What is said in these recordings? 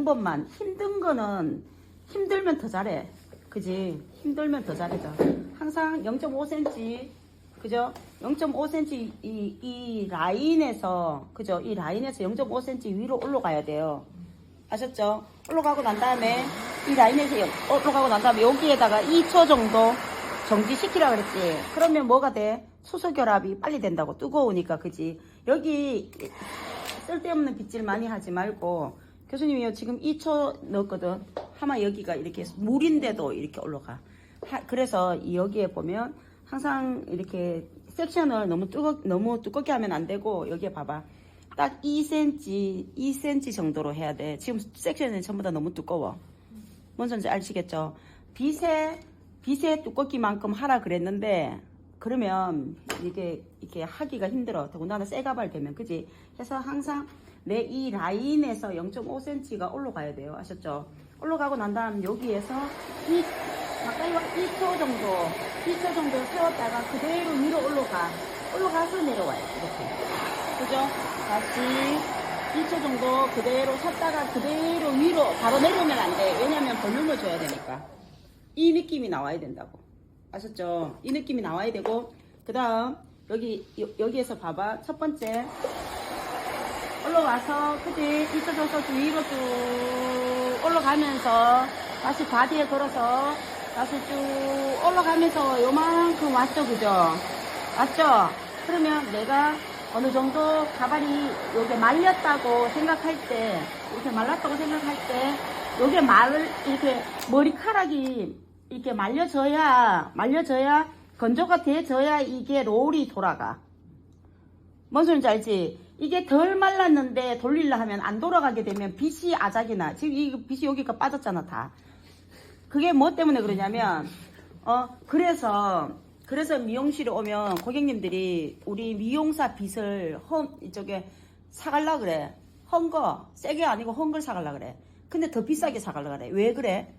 방법만. 힘든 거는 힘들면 더 잘해. 그지? 힘들면 더 잘해져. 항상 0.5cm, 그죠? 0.5cm 이 라인에서, 그죠? 이 라인에서 0.5cm 위로 올라가야 돼요. 아셨죠? 올라가고 난 다음에 이 라인에서 올라가고 난 다음에 여기에다가 2초 정도 정지시키라 그랬지. 그러면 뭐가 돼? 수소결합이 빨리 된다고. 뜨거우니까. 그지? 여기 쓸데없는 빗질 많이 하지 말고, 교수님이요 지금 2초 넣었거든. 아마 여기가 이렇게 물인데도 이렇게 올라가. 그래서 여기에 보면 항상 이렇게 섹션을 너무 두껍게 하면 안 되고, 여기에 봐봐. 딱 2cm 정도로 해야 돼. 지금 섹션은 전부 다 너무 두꺼워. 뭔 소리인지 아시겠죠? 빗의 두껍기만큼 하라 그랬는데, 그러면 이게 하기가 힘들어. 더군다나 새 가발 되면. 그지? 그래서 항상 내 이 라인에서 0.5cm가 올라가야 돼요. 아셨죠? 올라가고 난 다음 여기에서 가까이 2초 정도 세웠다가 그대로 위로 올라가서 내려와요. 이렇게. 그죠? 다시 2초 정도 그대로 섰다가 그대로 위로 바로 내려오면 안 돼. 왜냐면 볼륨을 줘야 되니까. 이 느낌이 나와야 된다고. 아셨죠? 이 느낌이 나와야 되고, 그 다음 여기에서 봐봐. 첫 번째 올라와서, 그치? 2초 정도 위로 쭉 올라가면서 다시 바디에 걸어서 다시 쭉 올라가면서 요만큼 왔죠, 그죠? 왔죠? 그러면 내가 어느 정도 가발이 요게 말렸다고 생각할 때, 이렇게 말랐다고 생각할 때, 요게 이렇게 머리카락이 이렇게 말려져야 건조가 돼져야 이게 롤이 돌아가. 뭔 소리인지 알지? 이게 덜 말랐는데 돌리려 하면 안 돌아가게 되면 빗이 아작이나. 지금 이 빗이 여기가 빠졌잖아, 다. 그게 뭐 때문에 그러냐면, 그래서 미용실에 오면 고객님들이 우리 미용사 빗을 이쪽에 사갈라 그래. 헌 거, 세게 아니고 헌 걸 사갈라 그래. 근데 더 비싸게 사갈라 그래. 왜 그래?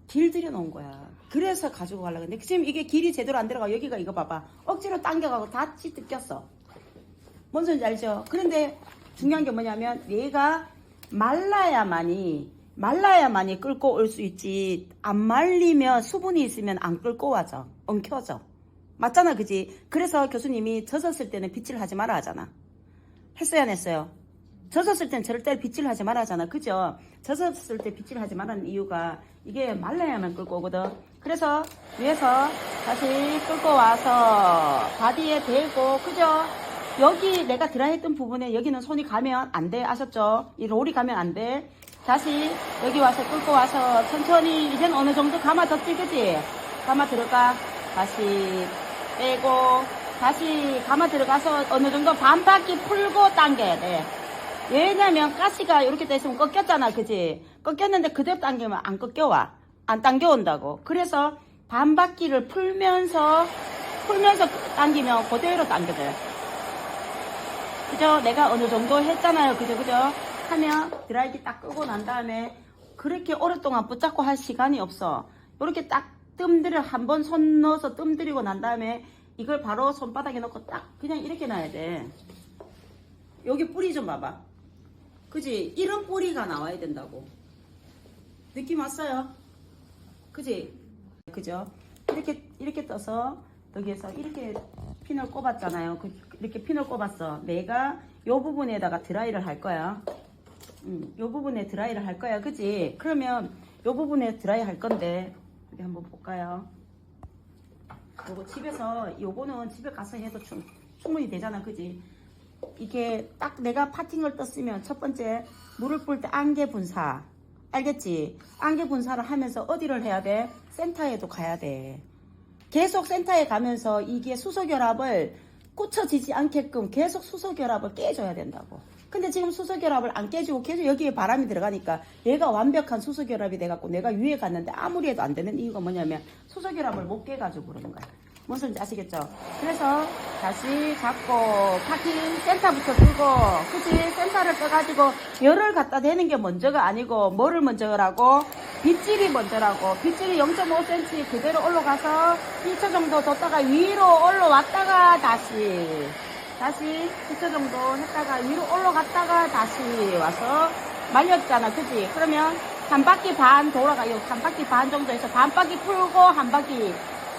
길들여 놓은 거야. 그래서 가지고 가려고 했는데 지금 이게 길이 제대로 안 들어가. 여기가 이거 봐봐. 억지로 당겨가고 다 찢겼어. 뭔 소리인지 알죠? 그런데 중요한 게 뭐냐면 얘가 말라야만이 끌고 올 수 있지. 안 말리면 수분이 있으면 안 끌고 와져. 엉켜져. 맞잖아, 그지? 그래서 교수님이 젖었을 때는 빗질 하지 마라 하잖아. 했어요, 안 했어요? 젖었을 땐 절대 빗질 하지 말아 하잖아. 그죠? 젖었을 때 빗질 하지 말라는 이유가 이게 말라야만 끌고 오거든. 그래서 위에서 다시 끌고 와서 바디에 대고, 그죠? 여기 내가 드라이했던 부분에 여기는 손이 가면 안 돼. 아셨죠? 이 롤이 가면 안 돼. 다시 여기 와서 끌고 와서 천천히 이제는 어느 정도 감아졌지, 그지? 감아 들어가. 다시 빼고 다시 감아 들어가서 어느 정도 반 바퀴 풀고 당겨야 돼. 왜냐면 가시가 이렇게 돼 있으면 꺾였잖아, 그지? 꺾였는데 그대로 당기면 안 꺾여와. 안 당겨온다고. 그래서 반 바퀴를 풀면서 당기면 그대로 당겨져요. 그죠? 내가 어느 정도 했잖아요. 그죠? 하면 드라이기 딱 끄고 난 다음에 그렇게 오랫동안 붙잡고 할 시간이 없어. 이렇게 딱 한번 손 넣어서 뜸들이고 난 다음에 이걸 바로 손바닥에 넣고 딱 그냥 이렇게 놔야 돼. 여기 뿌리 좀 봐봐. 그지? 이런 뿌리가 나와야 된다고. 느낌 왔어요? 그지? 그죠? 이렇게 떠서 여기에서 이렇게 핀을 꼽았잖아요. 이렇게 핀을 꼽았어. 내가 요 부분에다가 드라이를 할 거야. 요 부분에 드라이를 할 거야. 그지? 그러면 요 부분에 드라이 할 건데, 여기 한번 볼까요? 요거는 집에 가서 해도 충분히 되잖아. 그지? 이게 딱 내가 파팅을 떴으면 첫 번째 물을 뿌릴 때 안개 분사. 알겠지? 안개 분사를 하면서 어디를 해야 돼? 센터에도 가야 돼. 계속 센터에 가면서 이게 수소결합을 꽂혀지지 않게끔 계속 수소결합을 깨줘야 된다고. 근데 지금 수소결합을 안 깨지고 계속 여기에 바람이 들어가니까 얘가 완벽한 수소결합이 돼갖고 내가 위에 갔는데 아무리 해도 안 되는 이유가 뭐냐면 수소결합을 못 깨가지고 그러는 거야. 무슨 소리인지 아시겠죠? 그래서 다시 잡고 파킹 센터부터 들고, 그치? 센터를 떠가지고 열을 갖다 대는 게 먼저가 아니고 뭐를 먼저 하라고? 빗질이 먼저라고. 빗질이 0.5cm 그대로 올라가서 1초 정도 뒀다가 위로 올라왔다가 다시 1초 정도 했다가 위로 올라갔다가 다시 와서 말렸잖아. 그지? 그러면 한 바퀴 반 돌아가요. 한 바퀴 반 정도 해서 반 바퀴 풀고 한 바퀴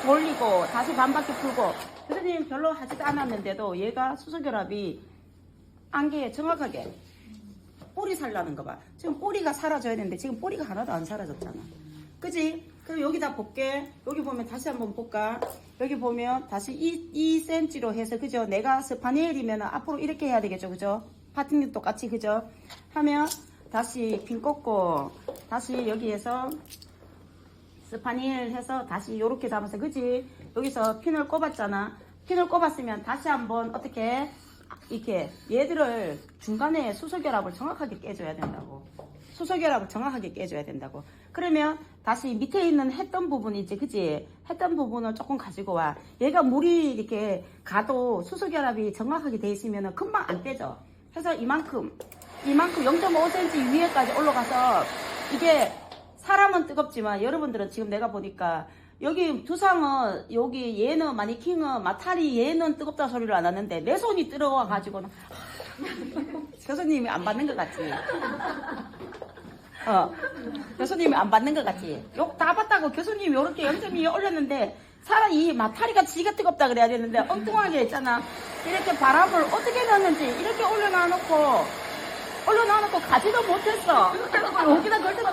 돌리고 다시 반 바퀴 풀고. 교수님 별로 하지도 않았는데도 얘가 수소결합이 안개에 정확하게 뿌리 살라는 거 봐. 지금 뿌리가 사라져야 되는데 지금 뿌리가 하나도 안 사라졌잖아. 그지? 그럼 여기다 볼게. 여기 보면 다시 한번 볼까? 여기 보면 다시 2cm로 해서 그죠? 내가 스파니엘이면 앞으로 이렇게 해야 되겠죠. 그죠? 파팅도 똑같이 그죠? 하면 다시 핀 꽂고 다시 여기에서 스파니엘 해서 다시 요렇게 잡아서 그지? 여기서 핀을 꼽았잖아. 핀을 꼽았으면 다시 한번 어떻게 이렇게 얘들을 중간에 수소결합을 정확하게 깨줘야 된다고. 수소결합을 정확하게 깨줘야 된다고. 그러면 다시 밑에 있는 했던 부분이 있지, 그지? 했던 부분을 조금 가지고 와. 얘가 물이 이렇게 가도 수소결합이 정확하게 돼 있으면 금방 안 떼져. 그래서 이만큼 0.5cm 위에까지 올라가서 이게 사람은 뜨겁지만 여러분들은 지금 내가 보니까 여기 두상은 여기 얘는 마니킹은 마탈이 얘는 뜨겁다 소리를 안 하는데 내 손이 뜨거워 가지고는 교수님이 안 받는 것 같지? 교수님이 안 받는 것 같지? 욕 다 받다고 교수님이 이렇게 0.2 올렸는데 사람 이 마타리가 지가 뜨겁다 그래야 되는데 엉뚱하게 있잖아. 이렇게 바람을 어떻게 넣는지 이렇게 올려놔놓고 가지도 못했어. 여기다 걸때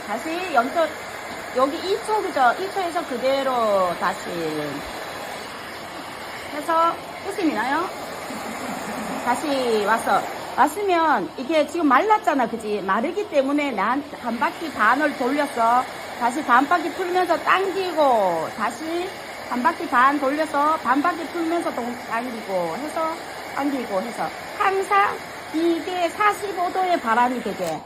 다시 여기 2초 그죠? 2초에서 그대로 다시 해서 웃음이 나요? 다시 왔으면 이게 지금 말랐잖아. 그지? 마르기 때문에 난 한 바퀴 반을 돌렸어. 다시 반 바퀴 풀면서 당기고 다시 한 바퀴 반 돌려서 반 바퀴 풀면서 당기고 해서 항상 이게 45도의 바람이 되게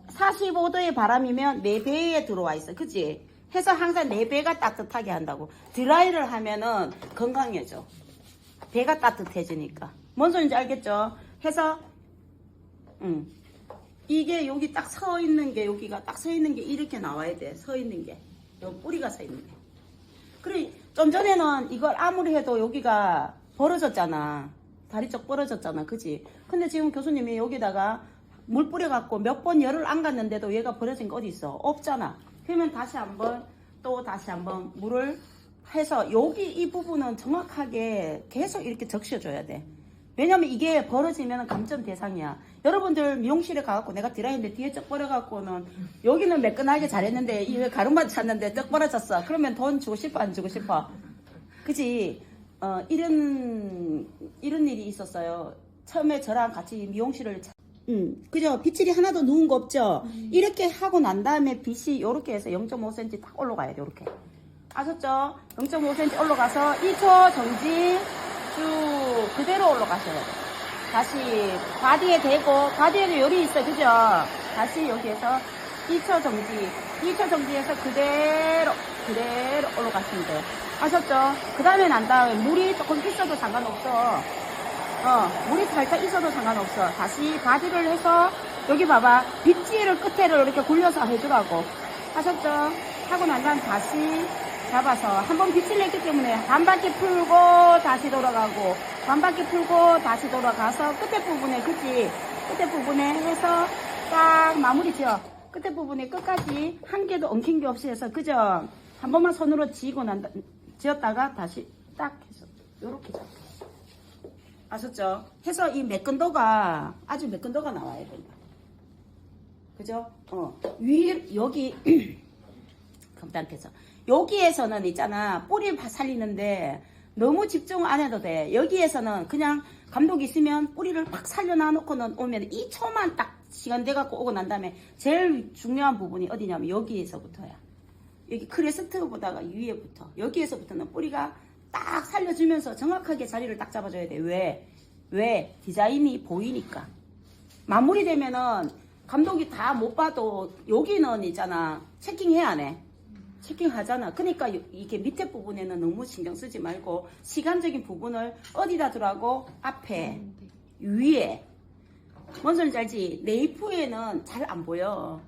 45도의 바람이면 내 배에 들어와 있어. 그치? 해서 항상 내 배가 따뜻하게 한다고. 드라이를 하면은 건강해져. 배가 따뜻해지니까. 뭔 소리인지 알겠죠? 해서 이게 여기 딱 서 있는 게 여기가 딱 서 있는 게 이렇게 나와야 돼. 서 있는 게. 여기 뿌리가 서 있는 게. 그래 좀 전에는 이걸 아무리 해도 여기가 벌어졌잖아. 다리 쪽 벌어졌잖아. 그치? 근데 지금 교수님이 여기다가 물 뿌려갖고 몇 번 열을 안 갔는데도 얘가 버려진 거 어디 있어? 없잖아. 그러면 다시 한번 물을 해서 여기 이 부분은 정확하게 계속 이렇게 적셔줘야 돼. 왜냐면 이게 벌어지면 감점 대상이야. 여러분들 미용실에 가갖고 내가 드라이인데 뒤에 쩍 벌어갖고는 여기는 매끈하게 잘했는데 이 가름만 찼는데 쩍 벌어졌어. 그러면 돈 주고 싶어 안 주고 싶어? 그치? 이런 일이 있었어요. 처음에 저랑 같이 미용실을 그죠? 빗질이 하나도 누운 거 없죠? 이렇게 하고 난 다음에 빗이 요렇게 해서 0.5cm 딱 올라가야 돼. 요렇게. 아셨죠? 0.5cm 올라가서 2초 정지 쭉 그대로 올라가셔야 돼. 다시 바디에 대고 바디에도 열이 있어. 그죠? 다시 여기에서 2초 정지해서 그대로 올라가시면 돼요. 아셨죠? 그 다음에 난 다음에 물이 조금 있어도 상관없어. 물이 살짝 있어도 상관없어. 다시 바디를 해서 여기 봐봐. 빗질을 끝에를 이렇게 굴려서 해주라고. 하셨죠? 하고 난 다음 다시 잡아서 한번 빗질 냈기 때문에 반 바퀴 풀고 다시 돌아가고 반 바퀴 풀고 다시 돌아가서 끝에 부분에 그치? 끝에 부분에 해서 딱 마무리 지어. 끝에 부분에 끝까지 한 개도 엉킨 게 없이 해서 그죠? 한 번만 손으로 지었다가 다시 딱 해서 요렇게 잡고. 아셨죠? 해서 이 매끈도가 아주 매끈도가 나와야 된다. 그죠? 여기 금단께서 여기에서는 있잖아 뿌리 살리는데 너무 집중 안 해도 돼. 여기에서는 그냥 감독이 있으면 뿌리를 팍 살려놔 놓고는 오면 2초만 딱 시간 돼갖고 오고 난 다음에 제일 중요한 부분이 어디냐면 여기에서부터야. 여기 크레스트보다가 위에부터 여기에서부터는 뿌리가 딱 살려주면서 정확하게 자리를 딱 잡아줘야 돼. 왜? 디자인이 보이니까. 마무리되면은 감독이 다 못 봐도 여기는 있잖아. 체킹해야 안 해? 체킹하잖아. 그러니까 이게 밑에 부분에는 너무 신경 쓰지 말고 시간적인 부분을 어디다 두라고? 앞에, 위에. 뭔 소리인지 알지? 네이프에는 잘 안 보여.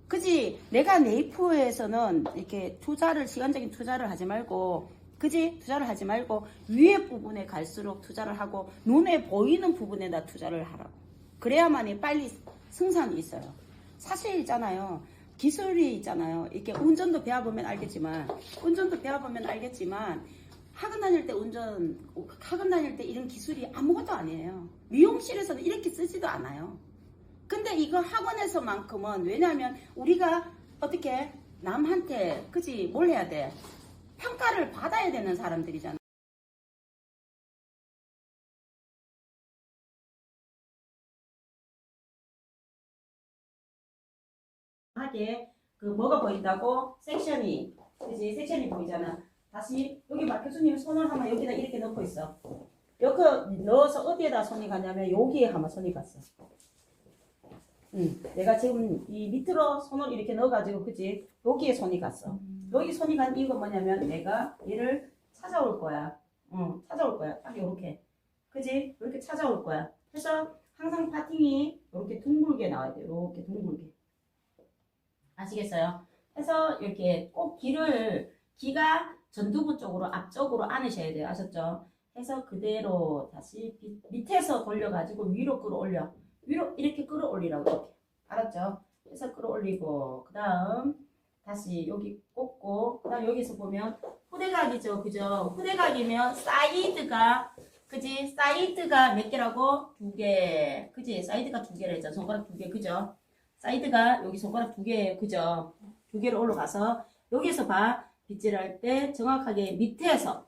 그지? 내가 네이프에서는 이렇게 시간적인 투자를 하지 말고 그지? 투자를 하지 말고 위에 부분에 갈수록 투자를 하고 눈에 보이는 부분에다 투자를 하라고. 그래야만이 빨리 승산이 있어요. 사실 있잖아요. 기술이 있잖아요. 이렇게 운전도 배워보면 알겠지만 학원 다닐 때 학원 다닐 때 이런 기술이 아무것도 아니에요. 미용실에서는 이렇게 쓰지도 않아요. 근데 이거 학원에서만큼은 왜냐하면 우리가 어떻게 남한테 그지 뭘 해야 돼? 평가를 받아야 되는 사람들이잖아. 하게 그 뭐가 보인다고? 섹션이 그지 섹션이 보이잖아. 다시 여기 막 교수님 손을 한번 여기다 이렇게 넣고 있어. 여기 넣어서 어디에다 손이 가냐면 여기에 한번 손이 갔어. 내가 지금 이 밑으로 손을 이렇게 넣어가지고 그지 여기에 손이 갔어. 여기 손이 간 이유가 뭐냐면 내가 얘를 찾아올 거야. 찾아올 거야. 딱 요렇게 그지 이렇게 찾아올 거야. 그래서 항상 파팅이 이렇게 둥글게 나와야 돼. 이렇게 둥글게. 아시겠어요? 그래서 이렇게 꼭 기가 전두부 쪽으로 앞쪽으로 안으셔야 돼요. 아셨죠? 해서 그대로 다시 밑에서 돌려가지고 위로 끌어올려. 위로 이렇게 끌어올리라고 이렇게. 알았죠? 해서 끌어올리고 그 다음 다시 여기 꽂고 그 다음 여기서 보면 후대각이죠. 그죠? 후대각이면 사이드가 그지? 사이드가 몇 개라고? 2개. 그지? 사이드가 2개라 했잖아. 손가락 2개. 그죠? 사이드가 여기 손가락 2개. 그죠? 2개로 올라가서 여기서 봐. 빗질할 때 정확하게 밑에서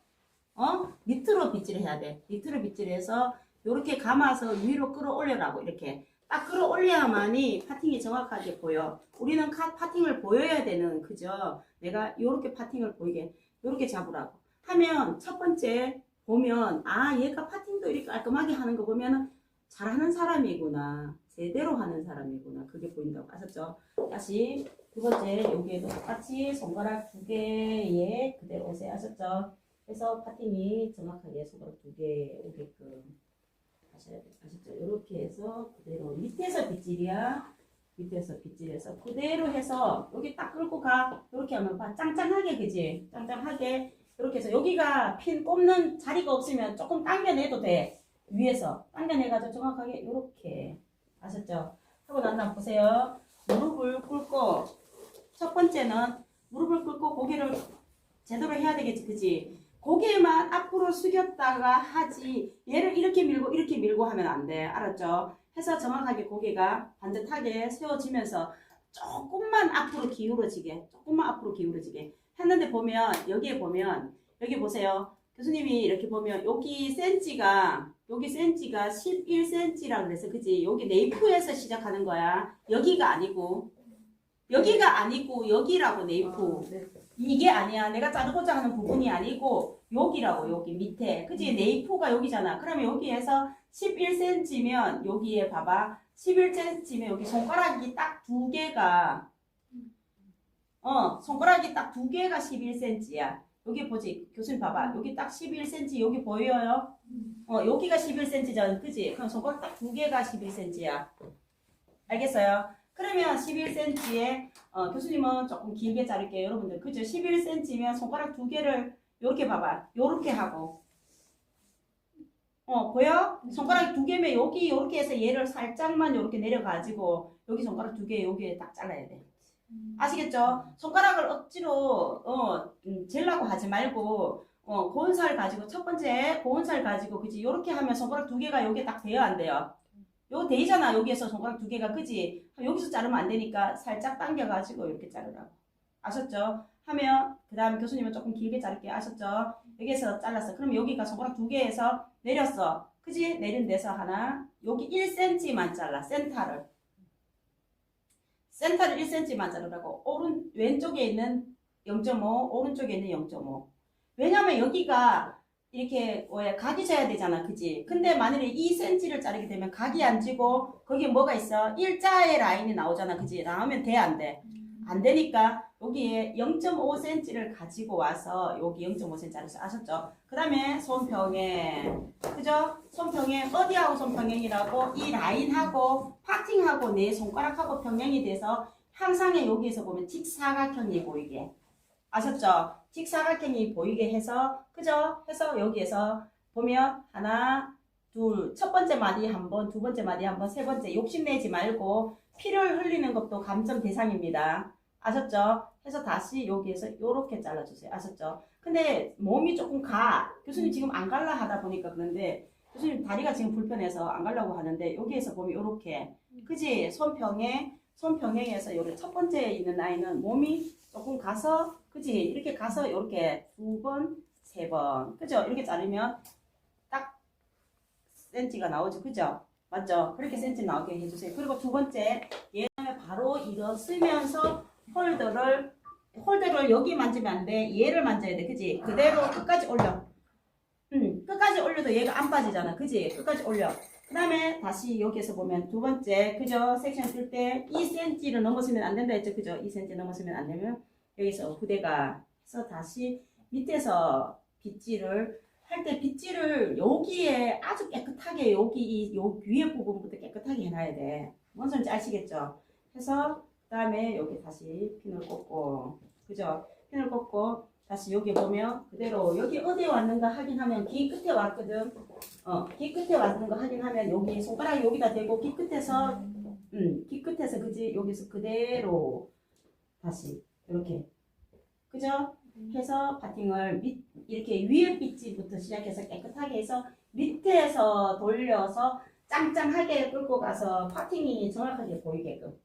밑으로 빗질을 해야 돼. 밑으로 빗질해서 이렇게 감아서 위로 끌어올려라고 이렇게 딱 끌어올려야만이 파팅이 정확하게 보여. 우리는 파팅을 보여야 되는 그죠? 내가 이렇게 파팅을 보이게 이렇게 잡으라고 하면 첫 번째 보면 아 얘가 파팅도 이렇게 깔끔하게 하는 거 보면 잘하는 사람이구나. 제대로 하는 사람이구나. 그게 보인다고. 아셨죠? 다시 두 번째 여기에도 똑같이 손가락 2개에 그대로 오세요. 아셨죠? 그래서 파팅이 정확하게 손가락 2개 오게끔 하셔야 돼요. 아셨죠? 이렇게 해서 그대로 밑에서 빗질이야. 밑에서 빗질해서 그대로 해서 여기 딱 끌고 가. 이렇게 하면 봐. 짱짱하게 그지? 짱짱하게 이렇게 해서 여기가 핀 꼽는 자리가 없으면 조금 당겨내도 돼. 위에서 당겨내가지고 정확하게 이렇게 아셨죠? 하고 난 다음 보세요. 무릎을 꿇고 첫 번째는 무릎을 꿇고 고개를 제대로 해야 되겠지 그지? 고개만 앞으로 숙였다가 하지 얘를 이렇게 밀고 하면 안 돼. 알았죠? 해서 정확하게 고개가 반듯하게 세워지면서 조금만 앞으로 기울어지게 했는데 보면 여기에 보면 여기 보세요. 교수님이 이렇게 보면 여기 센치가 11cm라 그래서 그지? 여기 네이프에서 시작하는 거야. 여기가 아니고 여기라고 네이프. 네. 이게 아니야. 내가 자르고자 하는 부분이 아니고 여기라고 여기 밑에. 그지? 네이프가 여기잖아. 그러면 여기에서 11cm면 여기에 봐봐. 11cm면 여기 손가락이 딱 2개가 손가락이 딱 2개가 11cm야. 여기 보지. 교수님 봐봐. 여기 딱 11cm 여기 보여요? 여기가 11cm잖아. 그지? 그럼 손가락 딱 2개가 11cm야. 알겠어요? 그러면 11cm에 교수님은 조금 길게 자를게요. 여러분들 그죠? 11cm면 손가락 2개를 이렇게 봐봐. 요렇게 하고 보여? 손가락 2개면 여기 이렇게 해서 얘를 살짝만 이렇게 내려가지고 여기 손가락 2개 여기에 딱 잘라야 돼. 아시겠죠? 손가락을 억지로 젤라고 하지 말고 고운 살 가지고 첫 번째 고운 살 가지고 그지? 요렇게 하면 손가락 2개가 여기에 딱 돼요 안 돼요? 요거 되잖아. 여기에서 손가락 2개가 그지? 여기서 자르면 안 되니까 살짝 당겨가지고 이렇게 자르라고. 아셨죠? 하면 그 다음에 교수님은 조금 길게 자를게요. 아셨죠? 여기에서 잘랐어. 그럼 여기가 손가락 2개에서 내렸어. 그지? 내린 데서 하나 여기 1cm만 잘라. 센터를 1cm만 자르라고. 왼쪽에 있는 0.5 오른쪽에 있는 0.5 왜냐면 여기가 이렇게 각이 져야 되잖아. 그지? 근데 만약에 2cm를 자르게 되면 각이 안 지고 거기에 뭐가 있어? 일자의 라인이 나오잖아. 그지? 나오면 돼? 안 돼? 안 되니까 여기에 0.5cm를 가지고 와서 여기 0.5cm 자르셔. 아셨죠? 그 다음에 손평행 그죠? 손평행 어디하고 손평행이라고? 이 라인하고 파팅하고 내 손가락하고 평행이 돼서 항상에 여기에서 보면 직사각형이 보이게 아셨죠? 직사각형이 보이게 해서 그죠? 해서 여기에서 보면 하나 첫 번째 마디 한 번, 두 번째 마디 한 번, 세 번째 욕심내지 말고 피를 흘리는 것도 감점 대상입니다. 아셨죠? 해서 다시 여기에서 요렇게 잘라주세요. 아셨죠? 근데 몸이 조금 교수님 지금 안 갈라 하다 보니까 그런데 교수님 다리가 지금 불편해서 안 가려고 하는데 여기에서 보면 요렇게 그지? 손평행에서 요렇게 첫 번째 있는 아이는 몸이 조금 가서 그지? 이렇게 가서 요렇게 두 번, 세 번 그죠? 이렇게 자르면 딱 센치가 나오죠. 그죠? 맞죠? 그렇게 센치 나오게 해주세요. 그리고 두 번째 얘는 바로 이거 쓰면서 홀더를 여기 만지면 안 돼. 얘를 만져야 돼. 그지? 그대로 끝까지 올려. 끝까지 올려도 얘가 안 빠지잖아. 그지? 끝까지 올려. 그 다음에 다시 여기에서 보면 두 번째, 그죠? 섹션 뜰 때 2cm를 넘어서면 안 된다 했죠? 그죠? 2cm 넘어서면 안 되면 여기서 후대가 해서 다시 밑에서 빗질을 할 때 빗질을 여기에 아주 깨끗하게 요 위에 부분부터 깨끗하게 해놔야 돼. 뭔 소리인지 아시겠죠? 해서 그 다음에 여기 다시 핀을 꽂고 그죠? 핀을 꽂고 다시 여기 보면 그대로 여기 어디에 왔는가 확인하면 귀 끝에 왔거든. 귀 끝에 왔는 거 확인하면 여기 손가락 여기다 대고 귀 끝에서 그지? 여기서 그대로 다시 이렇게 그죠? 해서 파팅을 이렇게 위에 빗질부터 시작해서 깨끗하게 해서 밑에서 돌려서 짱짱하게 끌고 가서 파팅이 정확하게 보이게끔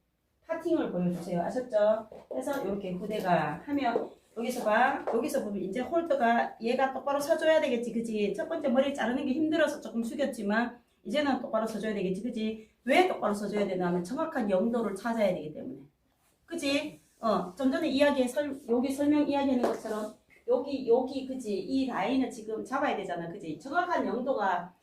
파팅을 보여주세요. 아셨죠? 그래서 이렇게 후대가 하면 여기서 봐. 여기서 보면 이제 홀더가 얘가 똑바로 서줘야 되겠지. 그지? 첫 번째 머리 자르는 게 힘들어서 조금 숙였지만 이제는 똑바로 서줘야 되겠지. 그지? 왜 똑바로 서줘야 되나 하면 정확한 영도를 찾아야 되기 때문에. 그지? 좀 전에 여기 설명 이야기하는 것처럼 여기 그지? 이 라인을 지금 잡아야 되잖아. 그지? 정확한 영도가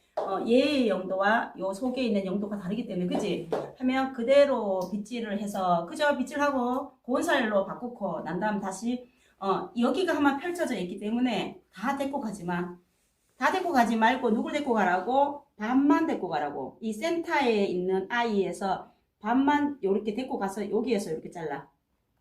얘의 영도와 요 속에 있는 영도가 다르기 때문에 그지? 하면 그대로 빗질을 해서 그죠? 빗질하고 고온살로 바꾸고 난 다음 다시 여기가 한번 펼쳐져 있기 때문에 다 데리고 가지 마. 다 데리고 가지 말고 누굴 데리고 가라고? 반만 데리고 가라고. 이 센터에 있는 아이에서 반만 요렇게 데리고 가서 여기에서 이렇게 잘라.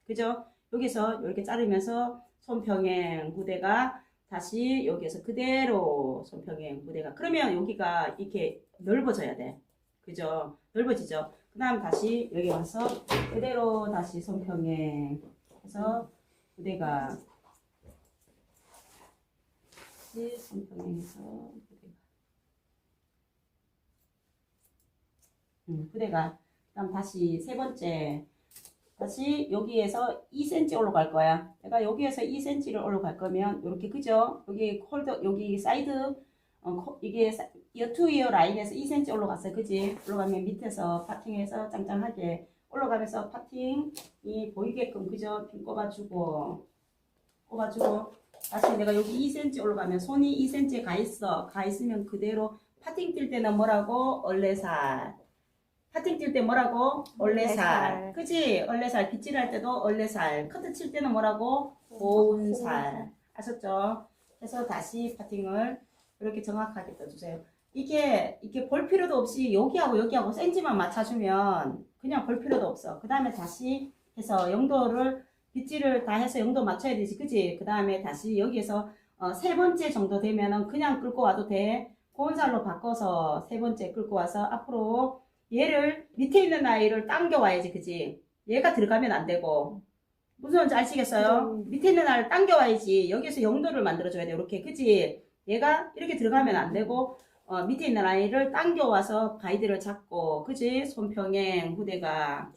그죠? 여기서 이렇게 자르면서 손평행 후대가 다시 여기에서 그대로 손평행 후대가 그러면 여기가 이렇게 넓어져야 돼. 그죠? 넓어지죠? 그 다음 다시 여기 와서 그대로 다시 손평행 해서 후대가 다시 손평행해서 후대가 그다음 다시 세 번째 다시 여기에서 2cm 올라갈 거야. 내가 여기에서 2cm를 올라갈 거면 이렇게 그죠? 여기 홀더 여기 사이드 이게 이어 라인에서 2cm 올라갔어요. 그지? 올라가면 밑에서 파팅해서 짱짱하게 올라가면서 파팅이 보이게끔 그죠? 핀 꼽아주고 다시 내가 여기 2cm 올라가면 손이 2cm에 가 있으면 그대로 파팅 뛸 때는 뭐라고? 얼레살. 파팅 뛸 때 뭐라고? 얼레살. 그지? 얼레살. 빗질할 때도 얼레살. 커트 칠 때는 뭐라고? 고운살. 아셨죠? 해서 다시 파팅을 이렇게 정확하게 떠주세요. 이게 볼 필요도 없이 여기하고 센치만 맞춰주면 그냥 볼 필요도 없어. 그 다음에 다시 해서 영도를 빗질을 다 해서 영도 맞춰야 되지. 그지? 그 다음에 다시 여기에서 세 번째 정도 되면은 그냥 끌고 와도 돼. 고운살로 바꿔서 세 번째 끌고 와서 앞으로 얘를 밑에 있는 아이를 당겨 와야지. 그지? 얘가 들어가면 안 되고 무슨 말인지 아시겠어요? 밑에 있는 아이를 당겨 와야지. 여기서 영도를 만들어 줘야 돼. 이렇게. 그지? 얘가 이렇게 들어가면 안 되고 밑에 있는 아이를 당겨 와서 가이드를 잡고 그지? 손평행 후대가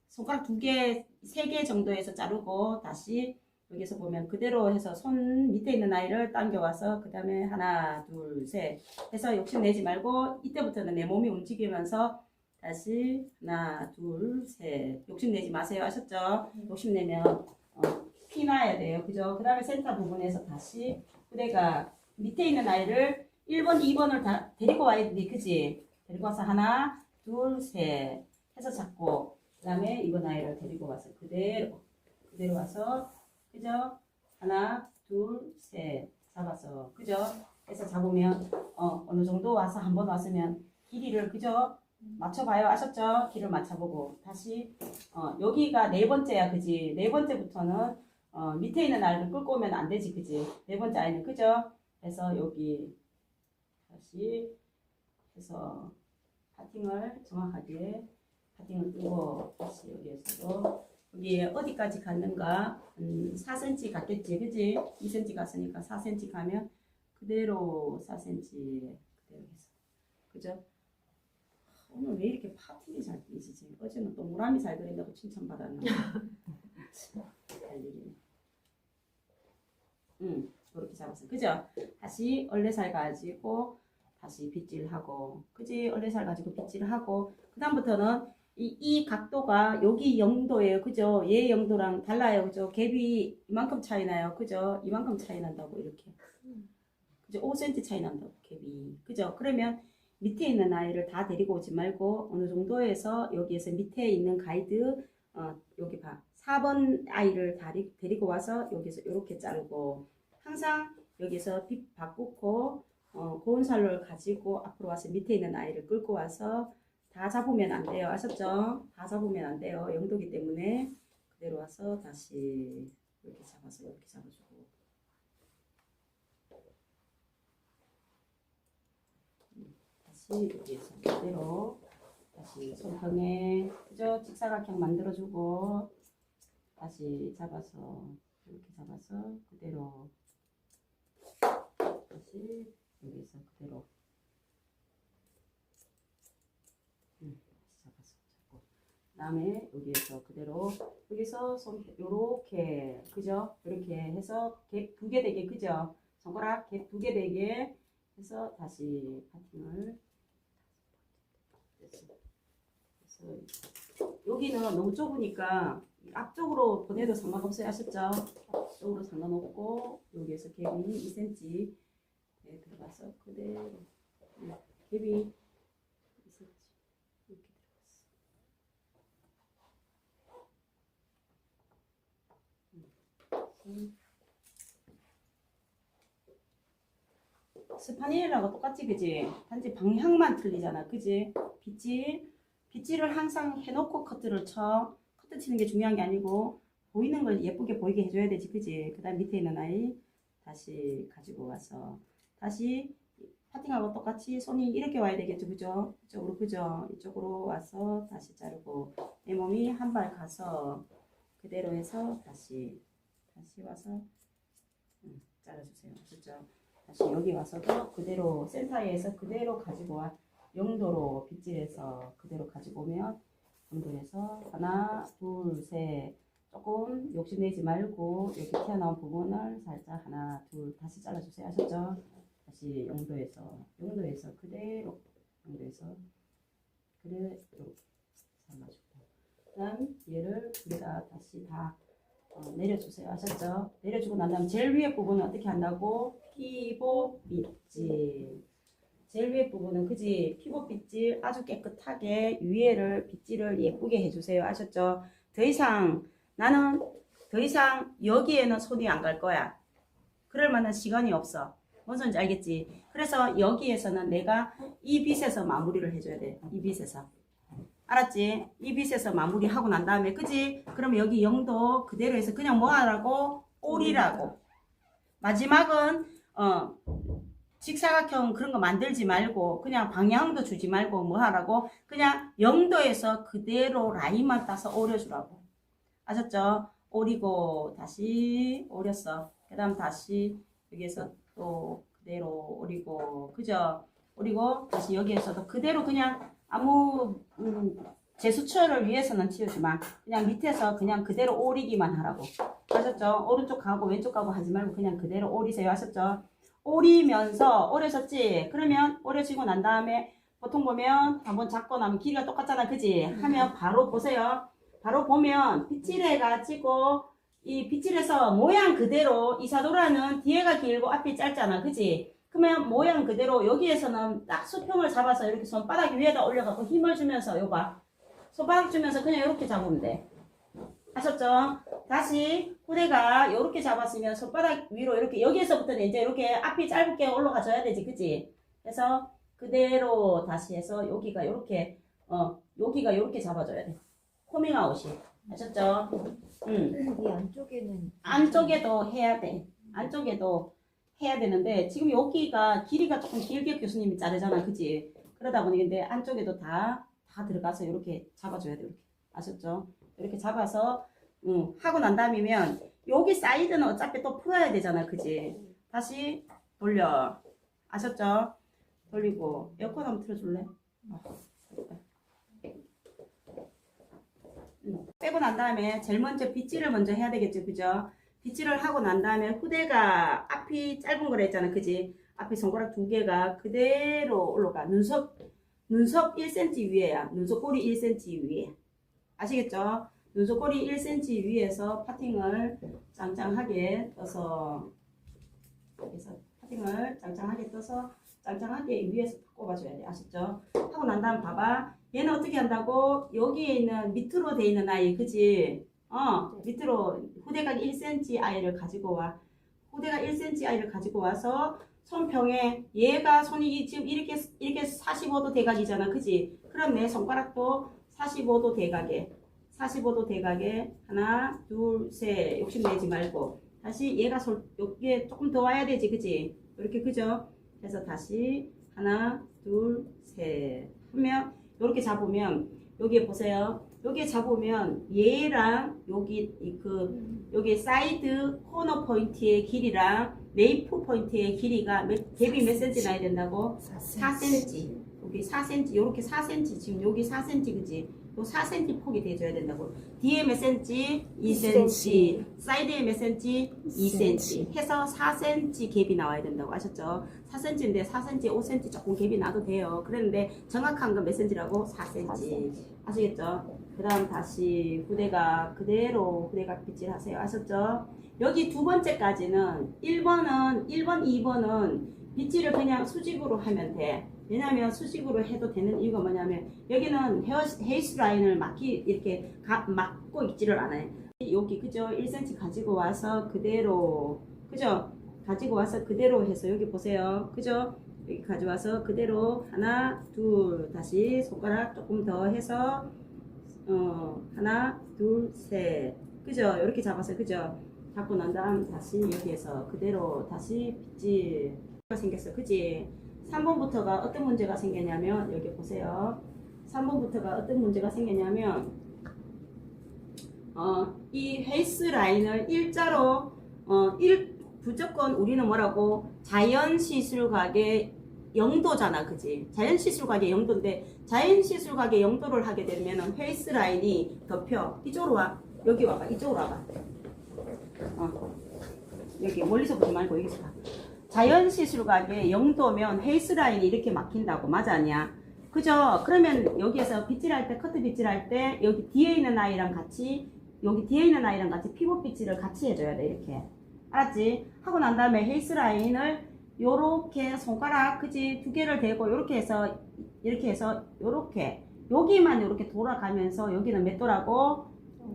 손가락 2개, 3개 정도에서 자르고 다시 여기서 보면 그대로 해서 손 밑에 있는 아이를 당겨와서 그 다음에 하나, 둘, 셋 해서 욕심내지 말고 이때부터는 내 몸이 움직이면서 다시 하나, 둘, 셋 욕심내지 마세요. 아셨죠? 욕심내면 피놔야 돼요. 그죠? 그 다음에 센터 부분에서 다시 후대가 밑에 있는 아이를 1번, 2번을 다 데리고 와야 돼. 그지? 데리고 와서 하나, 둘, 셋 해서 잡고 그 다음에 이번 아이를 데리고 와서 그대로 와서 그죠? 하나, 둘, 셋 잡아서 그죠? 해서 잡으면 어느 정도 와서 한번 왔으면 길이를 그죠? 맞춰봐요. 아셨죠? 길을 맞춰보고 다시 여기가 네 번째야. 그지? 네 번째부터는 밑에 있는 아이를 끌고 오면 안 되지. 그지? 네 번째 아이는 그죠? 해서 여기 다시 해서 파팅을 정확하게 파팅을 뜨고 다시 여기에서도 여기에 어디까지 갔는가 4cm 갔겠지 그지? 2cm 갔으니까 4cm 가면 그대로 4cm 그대로 해서 그죠? 오늘 왜 이렇게 파팅이 잘 그리지지? 어제는 또 무람이 잘 그린다고 칭찬받았나? 잘 그리네. 이렇게 잡았어. 그죠? 다시 얼레살 가지고 다시 빗질하고, 그지? 얼레살 가지고 빗질하고, 그 다음부터는 이 각도가 여기 0도예요. 그죠? 얘 0도랑 달라요. 그죠? 갭이 이만큼 차이 나요. 그죠? 이만큼 차이 난다고, 이렇게. 그죠? 5cm 차이 난다고, 갭이. 그죠? 그러면 밑에 있는 아이를 다 데리고 오지 말고, 어느 정도에서 여기에서 밑에 있는 가이드, 여기 봐. 4번 아이를 데리고 와서 여기서 이렇게 자르고, 항상 여기서 빗 바꾸고 고운 살로를 가지고 앞으로 와서 밑에 있는 아이를 끌고 와서 다 잡으면 안 돼요. 아셨죠? 다 잡으면 안 돼요. 0도기 때문에 그대로 와서 다시 이렇게 잡아서 이렇게 잡아주고 다시 여기에서 그대로 다시 손등에 그죠? 직사각형 만들어주고 다시 잡아서 이렇게 잡아서 그대로 다시 여기서 그대로 다시 잡고 그 다음에 여기에서 그대로 여기서 손 요렇게 그죠? 이렇게 해서 갭 2개 되게 그죠? 손가락 갭 2개 되게 해서 다시 파팅을 그래서 여기는 너무 좁으니까 앞쪽으로 보내도 상관없어요. 아셨죠? 앞쪽으로 상관없고 여기에서 갭이 2cm 들어가서 그대로 갭이 2cm 이렇게 들어갔어. 스파니엘하고 똑같지 그지? 단지 방향만 틀리잖아 그지? 빗질을 항상 해놓고 커트를 쳐. 커트 치는 게 중요한 게 아니고 보이는 걸 예쁘게 보이게 해줘야 되지 그지? 그 다음 밑에 있는 아이 다시 가지고 와서 다시 파팅하고 똑같이 손이 이렇게 와야 되겠죠 그죠? 이쪽으로 그죠? 이쪽으로 와서 다시 자르고 내 몸이 한 발 가서 그대로 해서 다시 와서 잘라주세요. 아셨죠? 다시 여기 와서도 그대로 센터에서 그대로 가지고 와 0도로 빗질해서 그대로 가지고 오면 0도에서 하나 둘 셋 조금 욕심내지 말고 여기 튀어나온 부분을 살짝 하나 둘 다시 잘라주세요. 아셨죠? 다시 0도에서 그대로 0도에서 그대로 잘라주고 그 다음 얘를 여기다 다시 다 내려주세요. 아셨죠? 내려주고 난 다음 제일 위에 부분은 어떻게 한다고? 피복 빗질 제일 위에 부분은 그지? 피복 빗질 아주 깨끗하게 위에를 빗질을 예쁘게 해주세요. 아셨죠? 나는 더 이상 여기에는 손이 안 갈 거야. 그럴 만한 시간이 없어. 뭔 소리인지 알겠지? 그래서 여기에서는 내가 이 빗에서 마무리를 해줘야 돼. 이 빗에서. 알았지? 이 빗에서 마무리하고 난 다음에 그지? 그럼 여기 0도 그대로 해서 그냥 뭐 하라고? 오리라고. 마지막은 직사각형 그런 거 만들지 말고 그냥 방향도 주지 말고 뭐 하라고? 그냥 0도에서 그대로 라인만 따서 오려주라고. 아셨죠? 오리고 다시 오렸어. 그 다음 다시 여기에서 또 그대로 오리고 그죠? 오리고 다시 여기에서도 그대로 그냥 아무 제수처를 위해서는 치우지 마. 그냥 밑에서 그냥 그대로 오리기만 하라고. 아셨죠? 오른쪽 가고 왼쪽 가고 하지 말고 그냥 그대로 오리세요. 아셨죠? 오리면서 오려졌지? 그러면 오려지고 난 다음에 보통 보면 한번 잡고 나면 길이가 똑같잖아. 그지? 하면 바로 보세요. 바로 보면 빗질해가지고 이 빗질해서 모양 그대로 이사도라는 뒤에가 길고 앞이 짧잖아. 그지? 그러면 모양 그대로 여기에서는 딱 수평을 잡아서 이렇게 손바닥 위에다 올려갖고 힘을 주면서 요거 봐. 손바닥 주면서 그냥 이렇게 잡으면 돼. 아셨죠? 다시 후대가 이렇게 잡았으면 손바닥 위로 이렇게 여기에서부터는 이제 이렇게 앞이 짧게 올라가줘야 되지. 그지? 그래서 그대로 다시 해서 여기가 이렇게 여기가 이렇게 잡아줘야 돼. 코밍아웃이. 아셨죠? 이 안쪽에는 안쪽에도 해야 돼. 안쪽에도 해야 되는데 지금 여기가 길이가 조금 길게 교수님이 자르잖아. 그지? 그러다 보니 근데 안쪽에도 다 들어가서 이렇게 잡아줘야 돼요. 이렇게. 아셨죠? 이렇게 잡아서 하고 난 다음이면 여기 사이드는 어차피 또 풀어야 되잖아. 그지? 다시 돌려. 아셨죠? 돌리고 에어컨 한번 틀어줄래? 빼고 난 다음에 제일 먼저 빗질을 먼저 해야 되겠죠. 그죠? 빗질을 하고 난 다음에 후대가 앞이 짧은 거라 했잖아. 그지? 앞에 손가락 두 개가 그대로 올라가. 눈썹 1cm 위에야. 눈썹꼬리 1cm 위에. 아시겠죠? 눈썹꼬리 1cm 위에서 파팅을 짱짱하게 떠서 여기서 파팅을 짱짱하게 떠서 짱짱하게 위에서 꼽아줘야 돼. 아셨죠? 하고 난 다음 봐봐. 얘는 어떻게 한다고? 여기에 있는 밑으로 돼 있는 아이, 그지? 밑으로 후대각 1cm 아이를 가지고 와. 후대각 1cm 아이를 가지고 와서 손평에 얘가 손이 지금 이렇게 45도 대각이잖아. 그지? 그럼 내 손가락도 45도 대각에 하나, 둘, 셋. 욕심내지 말고 다시 얘가 여기에 조금 더 와야 되지. 그지? 이렇게 그죠? 그래서 다시 하나, 둘, 셋 하면 이렇게 잡으면 여기에 보세요. 여기에 잡으면 얘랑 여기 사이드 코너 포인트의 길이랑 네이프 포인트의 길이가 갭이 몇 cm 나야 된다고? 4cm. 여기 4cm, 이렇게 4cm, 지금 여기 4cm, 그지? 요 4cm 폭이 돼줘야 된다고. 뒤에 몇 cm? 2cm. 사이드에 몇 cm? 2cm. 해서 4cm 갭이 나와야 된다고. 아셨죠? 4cm인데 4cm, 5cm 조금 갭이 나도 돼요. 그랬는데 정확한 건 몇 cm라고? 4cm. 아시겠죠? 그 다음 다시 후대각 그대로 후대각 빗질 하세요. 아셨죠? 여기 두 번째까지는 1번, 2번은 빗질을 그냥 수직으로 하면 돼. 왜냐면 수직으로 해도 되는 이유가 뭐냐면 여기는 헤이스 라인을 이렇게 막고 있지를 않아요. 여기 그죠? 1cm 가지고 와서 그대로 그죠? 가지고 와서 그대로 해서 여기 보세요. 그죠? 여기 가져와서 그대로 하나, 둘 다시 손가락 조금 더 해서 하나, 둘, 셋 그죠? 이렇게 잡았어요. 그죠? 잡고 난 다음 다시 여기에서 그대로 다시 빗질 생겼어. 그지? 3번부터가 어떤 문제가 생겼냐면 여기 보세요. 3번부터가 어떤 문제가 생겼냐면 이 헤이스 라인을 일자로 무조건 우리는 뭐라고 자연시술각의 0도잖아. 그지? 자연시술각의 0도인데 자연시술각의 0도를 하게 되면 헤이스 라인이 덮여. 이쪽으로 와. 여기 와봐. 이쪽으로 와봐. 여기 멀리서 보지 말고 여기서 봐. 자연시술각의 0도면 헤이스 라인이 이렇게 막힌다고. 맞아 아니야? 그죠? 그러면 여기에서 빗질할 때 커트 빗질할 때 여기 뒤에 있는 아이랑 같이 피봇 빗질을 같이 해줘야 돼. 이렇게 알았지? 하고 난 다음에 헤이스 라인을 요렇게 손가락 그지? 두 개를 대고 요렇게 해서 요렇게 여기만 요렇게 돌아가면서 여기는 몇 도라고?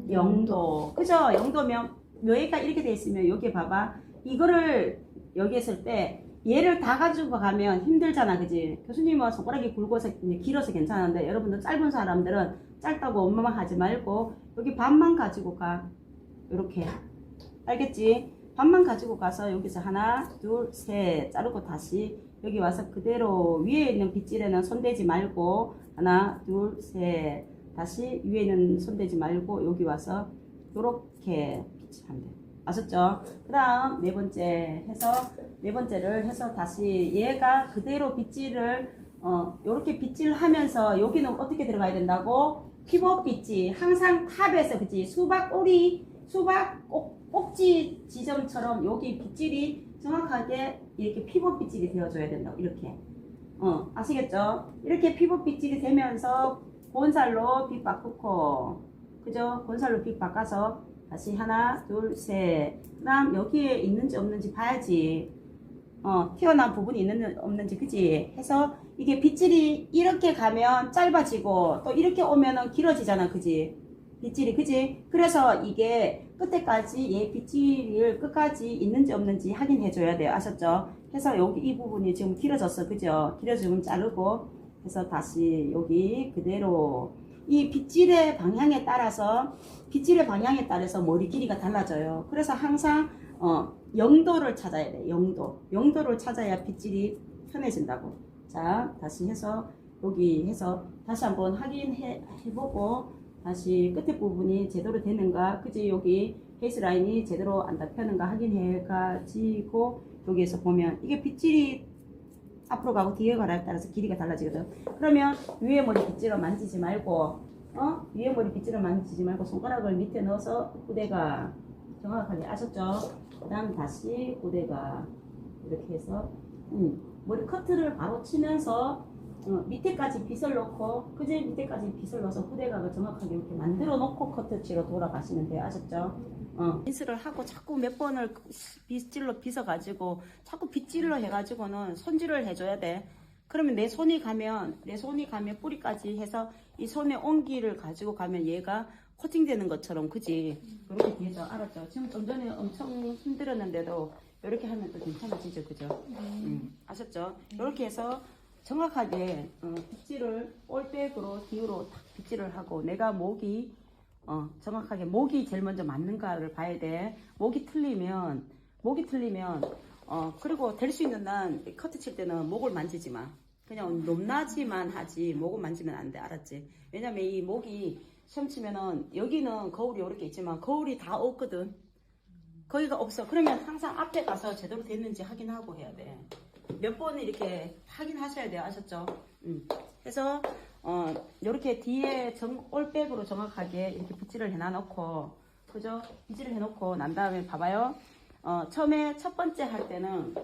0도. 그죠? 0도면 여기가 이렇게 돼 있으면 여기 봐봐. 이거를 여기 했을 때 얘를 다 가지고 가면 힘들잖아. 그지? 교수님은 손가락이 굵어서 길어서 괜찮은데 여러분들 짧은 사람들은 짧다고 엄마만 하지 말고 여기 반만 가지고 가. 요렇게. 알겠지? 반만 가지고 가서 여기서 하나, 둘, 셋 자르고 다시 여기 와서 그대로 위에 있는 빗질에는 손대지 말고 하나, 둘, 셋 다시 위에 있는 손대지 말고 여기 와서 요렇게 빗질하면 돼. 아셨죠? 그 다음 네 번째를 해서 다시 얘가 그대로 빗질을 요렇게 빗질하면서 여기는 어떻게 들어가야 된다고? 피벗 빗질 항상 탑에서 그치? 수박 꼭지 지점처럼 여기 빗질이 정확하게 이렇게 피벗 빗질이 되어줘야 된다고. 이렇게 아시겠죠? 이렇게 피벗 빗질이 되면서 본살로 빗 바꾸고 그죠? 본살로 빗 바꿔서 다시 하나, 둘, 셋. 그 다음 여기에 있는지 없는지 봐야지. 튀어나온 부분이 있는지 없는지, 그지? 해서 이게 빗질이 이렇게 가면 짧아지고 또 이렇게 오면은 길어지잖아, 그지? 빗질이, 그지? 그래서 이게 끝에까지 얘 빗질을 끝까지 있는지 없는지 확인해 줘야 돼요. 아셨죠? 해서 여기 이 부분이 지금 길어졌어, 그죠? 길어지면 자르고 해서 다시 여기 그대로 이 빗질의 방향에 따라서 머리 길이가 달라져요. 그래서 항상 0도를 찾아야 돼. 0도를 찾아야 빗질이 편해진다고. 자, 다시 해서 여기 해서 다시 한번 해보고 다시 끝에 부분이 제대로 되는가, 그지? 여기 베이스라인이 제대로 안 닿는가 확인해가지고 여기에서 보면 이게 빗질이 앞으로 가고 뒤에 가라에 따라서 길이가 달라지거든. 그러면 위에 머리 빗질을 만지지 말고, 위에 머리 빗질을 만지지 말고 손가락을 밑에 넣어서 후대가 정확하게 아셨죠? 그 다음 다시 후대가 이렇게 해서 머리 커트를 바로 치면서 밑에까지 빗을 넣고, 그제 밑에까지 빗을 넣어서 후대각을 정확하게 이렇게 만들어 놓고 커트치로 돌아가시면 돼요. 아셨죠? 빗을 하고 자꾸 몇 번을 빗질로 빗어가지고 자꾸 빗질로 해가지고는 손질을 해줘야 돼. 그러면 내 손이 가면 뿌리까지 해서 이 손에 온기를 가지고 가면 얘가 코팅되는 것처럼, 그지? 이렇게 뒤에서 알았죠? 지금 좀 전에 엄청 힘들었는데도 이렇게 하면 또 괜찮아지죠, 그죠? 아셨죠? 이렇게 해서 정확하게 빗질을 올백으로 뒤로 탁 빗질을 하고, 내가 목이 정확하게 목이 제일 먼저 맞는가를 봐야 돼. 목이 틀리면 그리고 될 수 있는 난 커트 칠 때는 목을 만지지 마. 그냥 높낮이만 하지 목을 만지면 안 돼. 알았지? 왜냐면 이 목이 시험 치면은 여기는 거울이 이렇게 있지만 거울이 다 없거든. 거기가 없어. 그러면 항상 앞에 가서 제대로 됐는지 확인하고 해야 돼. 몇 번 이렇게 확인하셔야 돼요. 아셨죠? 그래서 이렇게 뒤에 올백으로 정확하게 이렇게 빗질을 해놔놓고, 그죠? 빗질을 해놓고 난 다음에 봐봐요. 처음에 첫 번째 할 때는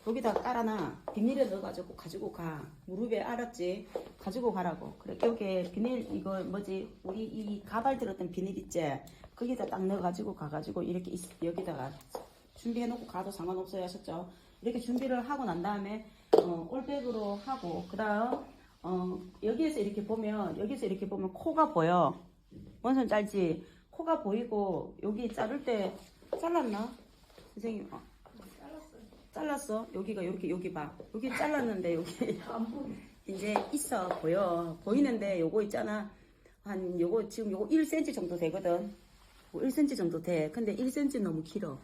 여기다 깔아놔. 비닐에 넣어가지고 가지고 가. 무릎에, 알았지? 가지고 가라고. 그래, 여기 비닐, 이거 뭐지? 우리 이 가발 들었던 비닐 있지? 거기다 딱 넣어가지고 가가지고 이렇게 여기다가 준비해놓고 가도 상관없어요. 하셨죠? 이렇게 준비를 하고 난 다음에 올백으로 하고, 그 다음 여기에서 이렇게 보면 코가 보여. 원선 짧지? 코가 보이고, 여기 자를 때 잘랐나? 선생님 잘랐어. 여기가 이렇게, 여기 봐. 여기 잘랐는데 여기 이제 있어 보여. 보이는데 요거 있잖아. 요거 지금 요거 1cm 정도 되거든. 1cm 정도 돼. 근데 1cm 너무 길어.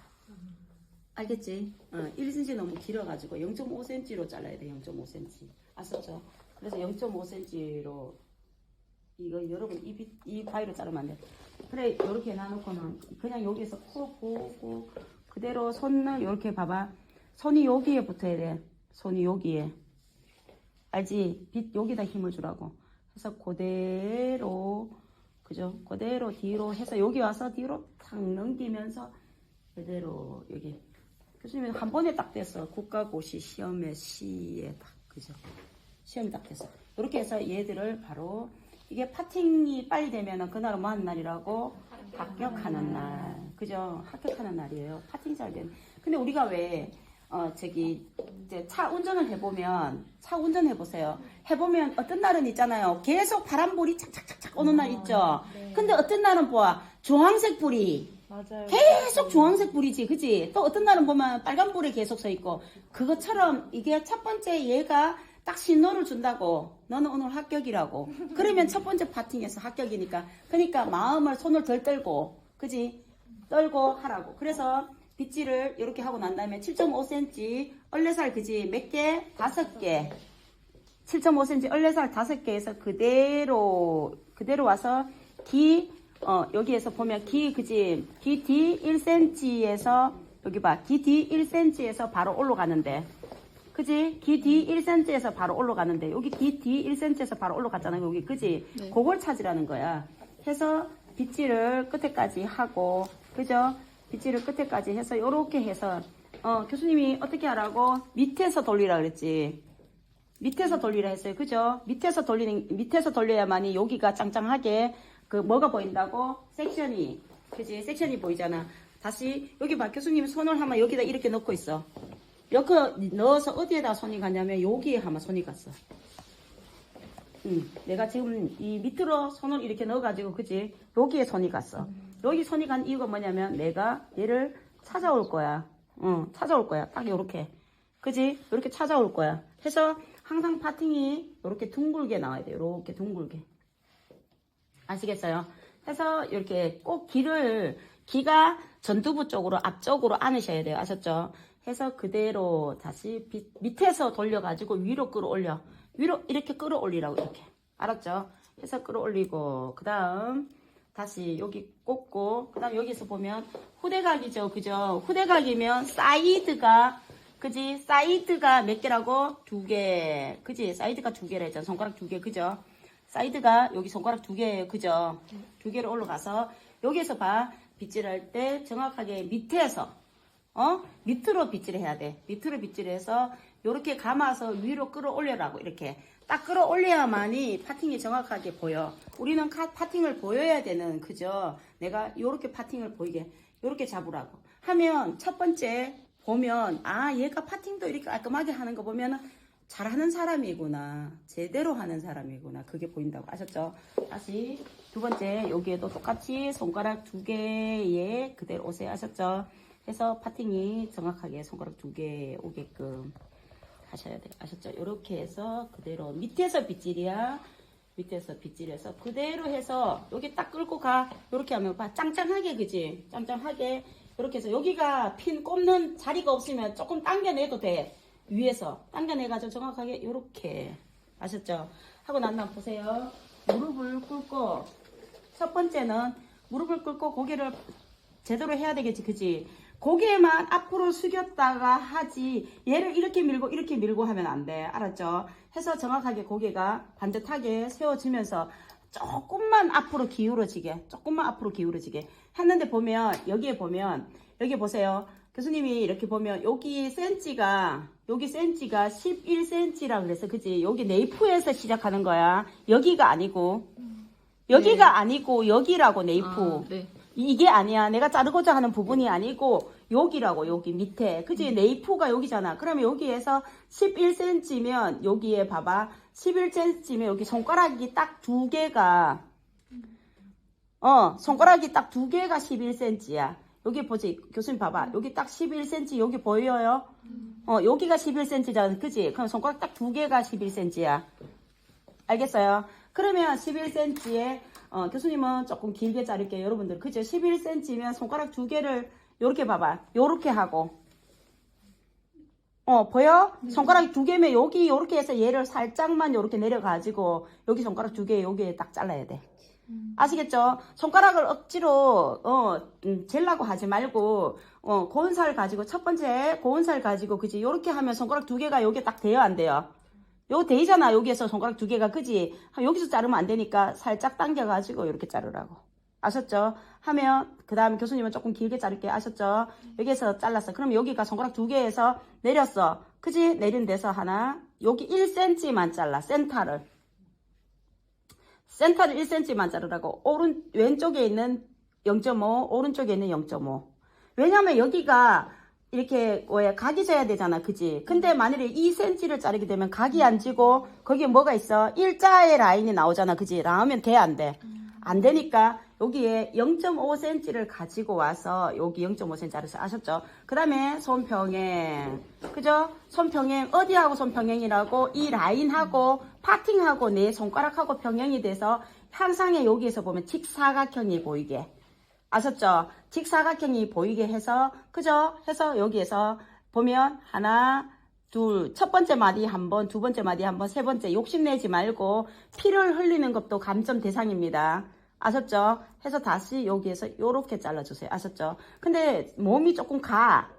알겠지? 1cm 너무 길어가지고 0.5cm로 잘라야 돼. 0.5cm. 아셨죠? 그래서 0.5cm로 이거 여러분 이 가위로 자르면 안 돼. 그래, 요렇게 놔놓고는 그냥 여기에서 코 보고 그대로 손을 요렇게 봐봐. 손이 여기에 붙어야 돼. 손이 여기에. 알지? 여기다 힘을 주라고. 그래서 그대로, 그죠? 그대로 뒤로 해서 여기 와서 뒤로 탁 넘기면서 그대로 여기. 교수님 한 번에 딱 됐어. 국가고시 시험에 시에 딱, 그죠? 시험이 딱 됐어. 이렇게 해서 얘들을 바로, 이게 파팅이 빨리 되면은 그날은 뭐 하는 날이라고? 합격하는 날. 그죠? 합격하는 날이에요. 파팅 잘 되는. 근데 우리가 왜, 이제 차 운전을 해보면, 차 운전해보세요. 해보면 어떤 날은 있잖아요. 계속 파란불이 착착착착 오는 날 있죠? 네. 근데 어떤 날은 봐. 주황색 불이. 맞아요. 계속 주황색 불이지, 그지? 또 어떤 날은 보면 빨간 불이 계속 서 있고. 그것처럼 이게 첫 번째 얘가 딱 신호를 준다고. 너는 오늘 합격이라고. 그러면 첫 번째 파팅에서 합격이니까. 그러니까 마음을 손을 덜 떨고, 그지? 떨고 하라고. 그래서 빗질을 이렇게 하고 난 다음에 7.5cm 얼레살, 그지? 몇 개? 5개. 7.5cm 얼레살 5개에서 그대로 와서 여기에서 보면 그지? 기 D 1cm에서 여기 봐. 기 D 1cm에서 바로 올라가는데. 그지? 기 D 1cm에서 바로 올라가는데. 여기 기 D 1cm에서 바로 올라갔잖아. 여기, 그지? 네. 그걸 찾으라는 거야. 해서 빗질을 끝에까지 하고, 그죠? 빗질을 끝에까지 해서 요렇게 해서 교수님이 어떻게 하라고? 밑에서 돌리라 그랬지. 밑에서 돌리라 했어요. 그죠? 밑에서 돌려야만이 여기가 짱짱하게 뭐가 보인다고? 섹션이. 그지? 섹션이 보이잖아. 다시 여기 봐. 교수님 손을 하면 여기다 이렇게 넣고 있어. 이렇게 넣어서 어디에다 손이 가냐면 여기에 하면 손이 갔어. 내가 지금 이 밑으로 손을 이렇게 넣어가지고, 그지? 여기에 손이 갔어. 여기 손이 간 이유가 뭐냐면 내가 얘를 찾아올 거야. 찾아올 거야. 딱 요렇게. 그지? 요렇게 찾아올 거야. 해서 항상 파팅이 요렇게 둥글게 나와야 돼요. 요렇게 둥글게. 아시겠어요? 해서 이렇게 꼭 기가 전두부 쪽으로 앞쪽으로 안으셔야 돼요. 아셨죠? 해서 그대로 다시 밑에서 돌려가지고 위로 끌어올려. 위로 이렇게 끌어올리라고 이렇게. 알았죠? 해서 끌어올리고 그 다음 다시 여기 꽂고 그 다음 여기서 보면 후대각이죠. 그죠? 후대각이면 사이드가 그지? 사이드가 몇 개라고? 2개. 그지? 사이드가 2개라 했잖아. 손가락 2개. 그죠? 사이드가 여기 손가락 2개예요. 그죠? 2개로 올라가서 여기에서 봐. 빗질할 때 정확하게 밑에서 밑으로 빗질을 해야 돼. 밑으로 빗질해서 이렇게 감아서 위로 끌어올려라고 이렇게 딱 끌어올려야만이 파팅이 정확하게 보여. 우리는 파팅을 보여야 되는 그죠? 내가 이렇게 파팅을 보이게 이렇게 잡으라고 하면 첫 번째 보면 아 얘가 파팅도 이렇게 깔끔하게 하는 거 보면 잘하는 사람이구나. 제대로 하는 사람이구나. 그게 보인다고 아셨죠? 다시 두 번째 여기에도 똑같이 손가락 2개에 그대로 오세요. 아셨죠? 해서 파팅이 정확하게 손가락 2개 오게끔 하셔야 돼요. 아셨죠? 이렇게 해서 그대로 밑에서 빗질이야. 밑에서 빗질해서 그대로 해서 여기 딱 끌고 가. 이렇게 하면 봐. 짱짱하게 그지? 짱짱하게 이렇게 해서 여기가 핀 꼽는 자리가 없으면 조금 당겨내도 돼. 위에서 당겨내가지고 정확하게 이렇게 아셨죠? 하고 난 다음 보세요. 무릎을 꿇고 첫 번째는 무릎을 꿇고 고개를 제대로 해야 되겠지 그지? 고개만 앞으로 숙였다가 하지 얘를 이렇게 밀고 하면 안 돼. 알았죠? 해서 정확하게 고개가 반듯하게 세워지면서 조금만 앞으로 기울어지게 했는데 보면 여기 보세요. 교수님이 이렇게 보면 여기 센치가 11cm라 그래서 그지? 여기 네이프에서 시작하는 거야. 여기가 아니고 여기라고 네이프. 네. 이게 아니야. 내가 자르고자 하는 부분이 아니고 여기라고 여기 밑에. 그지? 네이프가 여기잖아. 그러면 여기에서 11cm면 여기에 봐봐. 11cm면 여기 손가락이 딱 2개가 손가락이 딱 2개가 11cm야. 여기 보지. 교수님 봐봐. 여기 딱 11cm 여기 보여요? 여기가 11cm잖아. 그지? 그럼 손가락 딱 2개가 11cm야. 알겠어요? 그러면 11cm에 교수님은 조금 길게 자를게요. 여러분들 그죠? 11cm면 손가락 2개를 요렇게 봐봐. 요렇게 하고 보여? 손가락 2개면 여기 요렇게 해서 얘를 살짝만 요렇게 내려가지고 여기 손가락 2개 여기에 딱 잘라야 돼. 아시겠죠? 손가락을 억지로 젤라고 하지 말고 고운 살 가지고 첫 번째 고운 살 가지고 그지? 요렇게 하면 손가락 2개가 여기에 딱 돼요 안 돼요? 요거 되잖아. 여기에서 손가락 2개가 그지? 여기서 자르면 안 되니까 살짝 당겨가지고 이렇게 자르라고. 아셨죠? 하면 그 다음에 교수님은 조금 길게 자를게. 아셨죠? 여기에서 잘랐어. 그럼 여기가 손가락 2개에서 내렸어. 그지? 내린 데서 하나 여기 1cm만 잘라. 센터를 1cm만 자르라고. 왼쪽에 있는 0.5 오른쪽에 있는 0.5 왜냐면 여기가 이렇게 각이 져야 되잖아. 그지? 근데 만일에 2cm를 자르게 되면 각이 안 지고 거기에 뭐가 있어? 일자의 라인이 나오잖아. 그지? 나오면 돼 안 돼? 안 되니까 여기에 0.5cm를 가지고 와서 여기 0.5cm 자르세요. 아셨죠? 그 다음에 손평행. 그죠? 손평행 어디하고 손평행이라고? 이 라인하고 파팅하고 내 손가락하고 평행이 돼서 항상에 여기에서 보면 직사각형이 보이게. 아셨죠? 직사각형이 보이게 해서 그죠? 해서 여기에서 보면 하나 둘 첫 번째 마디 한 번, 두 번째 마디 한 번, 세 번째 욕심내지 말고 피를 흘리는 것도 감점 대상입니다. 아셨죠? 해서 다시 여기에서 요렇게 잘라주세요. 아셨죠? 근데 몸이 조금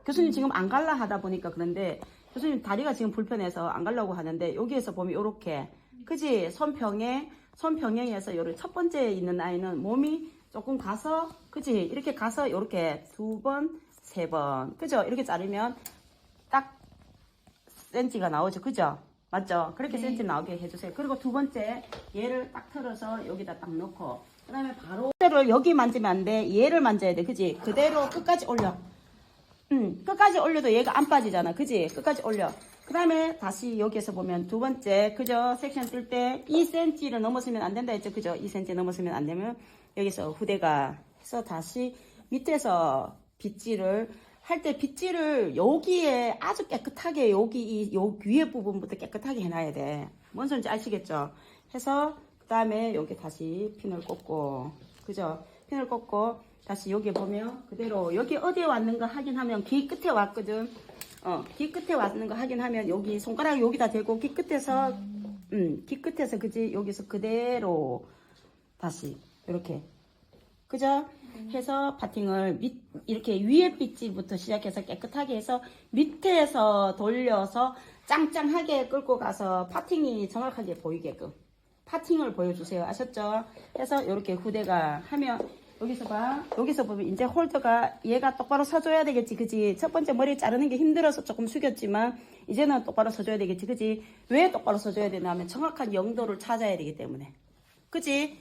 교수님 지금 안 갈라 하다 보니까 그런데 교수님 다리가 지금 불편해서 안 가려고 하는데 여기에서 보면 요렇게 그지? 손평행에서 요렇게 첫 번째 있는 아이는 몸이 조금 가서 그지? 이렇게 가서 요렇게 2번, 3번 그죠? 이렇게 자르면 딱 센치가 나오죠. 그죠? 맞죠? 그렇게 네. 센치 나오게 해주세요. 그리고 두 번째 얘를 딱 틀어서 여기다 딱 넣고 그 다음에 바로 얘를 여기 만지면 안 돼. 얘를 만져야 돼. 그지? 그대로 끝까지 올려. 끝까지 올려도 얘가 안 빠지잖아. 그지? 끝까지 올려. 그 다음에 다시 여기에서 보면 두 번째 그죠? 섹션 뜰 때 2cm를 넘었으면 안 된다 했죠. 그죠? 2cm 넘었으면 안 되면 여기서 후대가 해서 다시 밑에서 빗질을 할 때 빗질을 여기에 아주 깨끗하게 여기 요 위에 부분부터 깨끗하게 해놔야 돼. 뭔 소리인지 아시겠죠? 해서 그 다음에 여기 다시 핀을 꽂고 그죠? 핀을 꽂고 다시 여기 보면 그대로 여기 어디에 왔는가 확인하면 귀 끝에 왔거든. 귀 끝에 왔는 거 확인하면 여기 손가락 여기다 대고 귀 끝에서 귀 끝에서 그지 여기서 그대로 다시 이렇게 그죠? 해서 파팅을 이렇게 위에 빗질부터 시작해서 깨끗하게 해서 밑에서 돌려서 짱짱하게 끌고 가서 파팅이 정확하게 보이게끔 파팅을 보여주세요. 아셨죠? 해서 이렇게 후대가 하면 여기서 봐. 여기서 보면 이제 홀더가 얘가 똑바로 서줘야 되겠지. 그지? 첫 번째 머리 자르는 게 힘들어서 조금 숙였지만 이제는 똑바로 서줘야 되겠지. 그지? 왜 똑바로 서줘야 되냐 하면 정확한 영도를 찾아야 되기 때문에. 그지?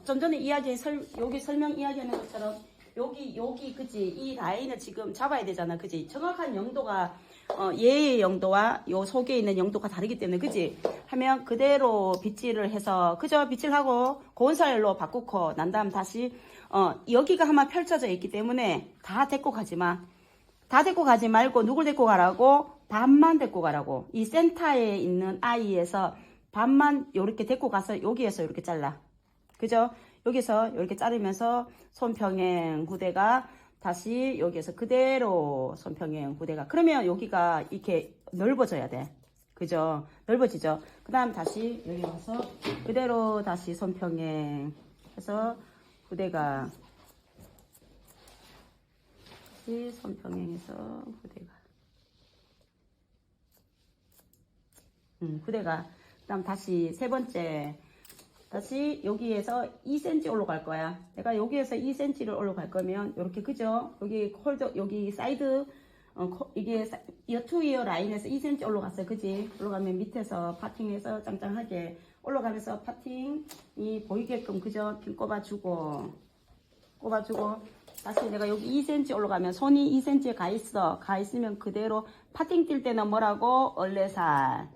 좀 전에 여기 설명 이야기하는 것처럼 여기 그지? 이 라인을 지금 잡아야 되잖아. 그지? 정확한 영도가 얘의 영도와 요 속에 있는 영도가 다르기 때문에 그지? 하면 그대로 빗질을 해서 그죠? 빗질하고 고온살로 바꾸고 난 다음 다시 여기가 한번 펼쳐져 있기 때문에 다 데리고 가지 마. 다 데리고 가지 말고 누굴 데리고 가라고? 반만 데리고 가라고. 이 센터에 있는 아이에서 반만 이렇게 데리고 가서 여기에서 이렇게 잘라. 그죠? 여기서 이렇게 자르면서 손평행 후대가 다시 여기에서 그대로 손평행 후대가 그러면 여기가 이렇게 넓어져야 돼. 그죠? 넓어지죠? 그 다음 다시 여기 와서 그대로 다시 손평행 해서 후대가 다시 손평행해서 후대가 그 다음 다시 세 번째 다시 여기에서 2cm 올라갈 거야. 내가 여기에서 2cm를 올라갈 거면 이렇게 그죠? 여기 홀더 여기 사이드 이게 이어 라인에서 2cm 올라갔어요. 그지? 올라가면 밑에서 파팅해서 짱짱하게 올라가면서 파팅이 보이게끔 그죠? 핀 꼽아주고 다시 내가 여기 2cm 올라가면 손이 2cm에 가 있으면 그대로 파팅 뛸 때는 뭐라고? 얼레살.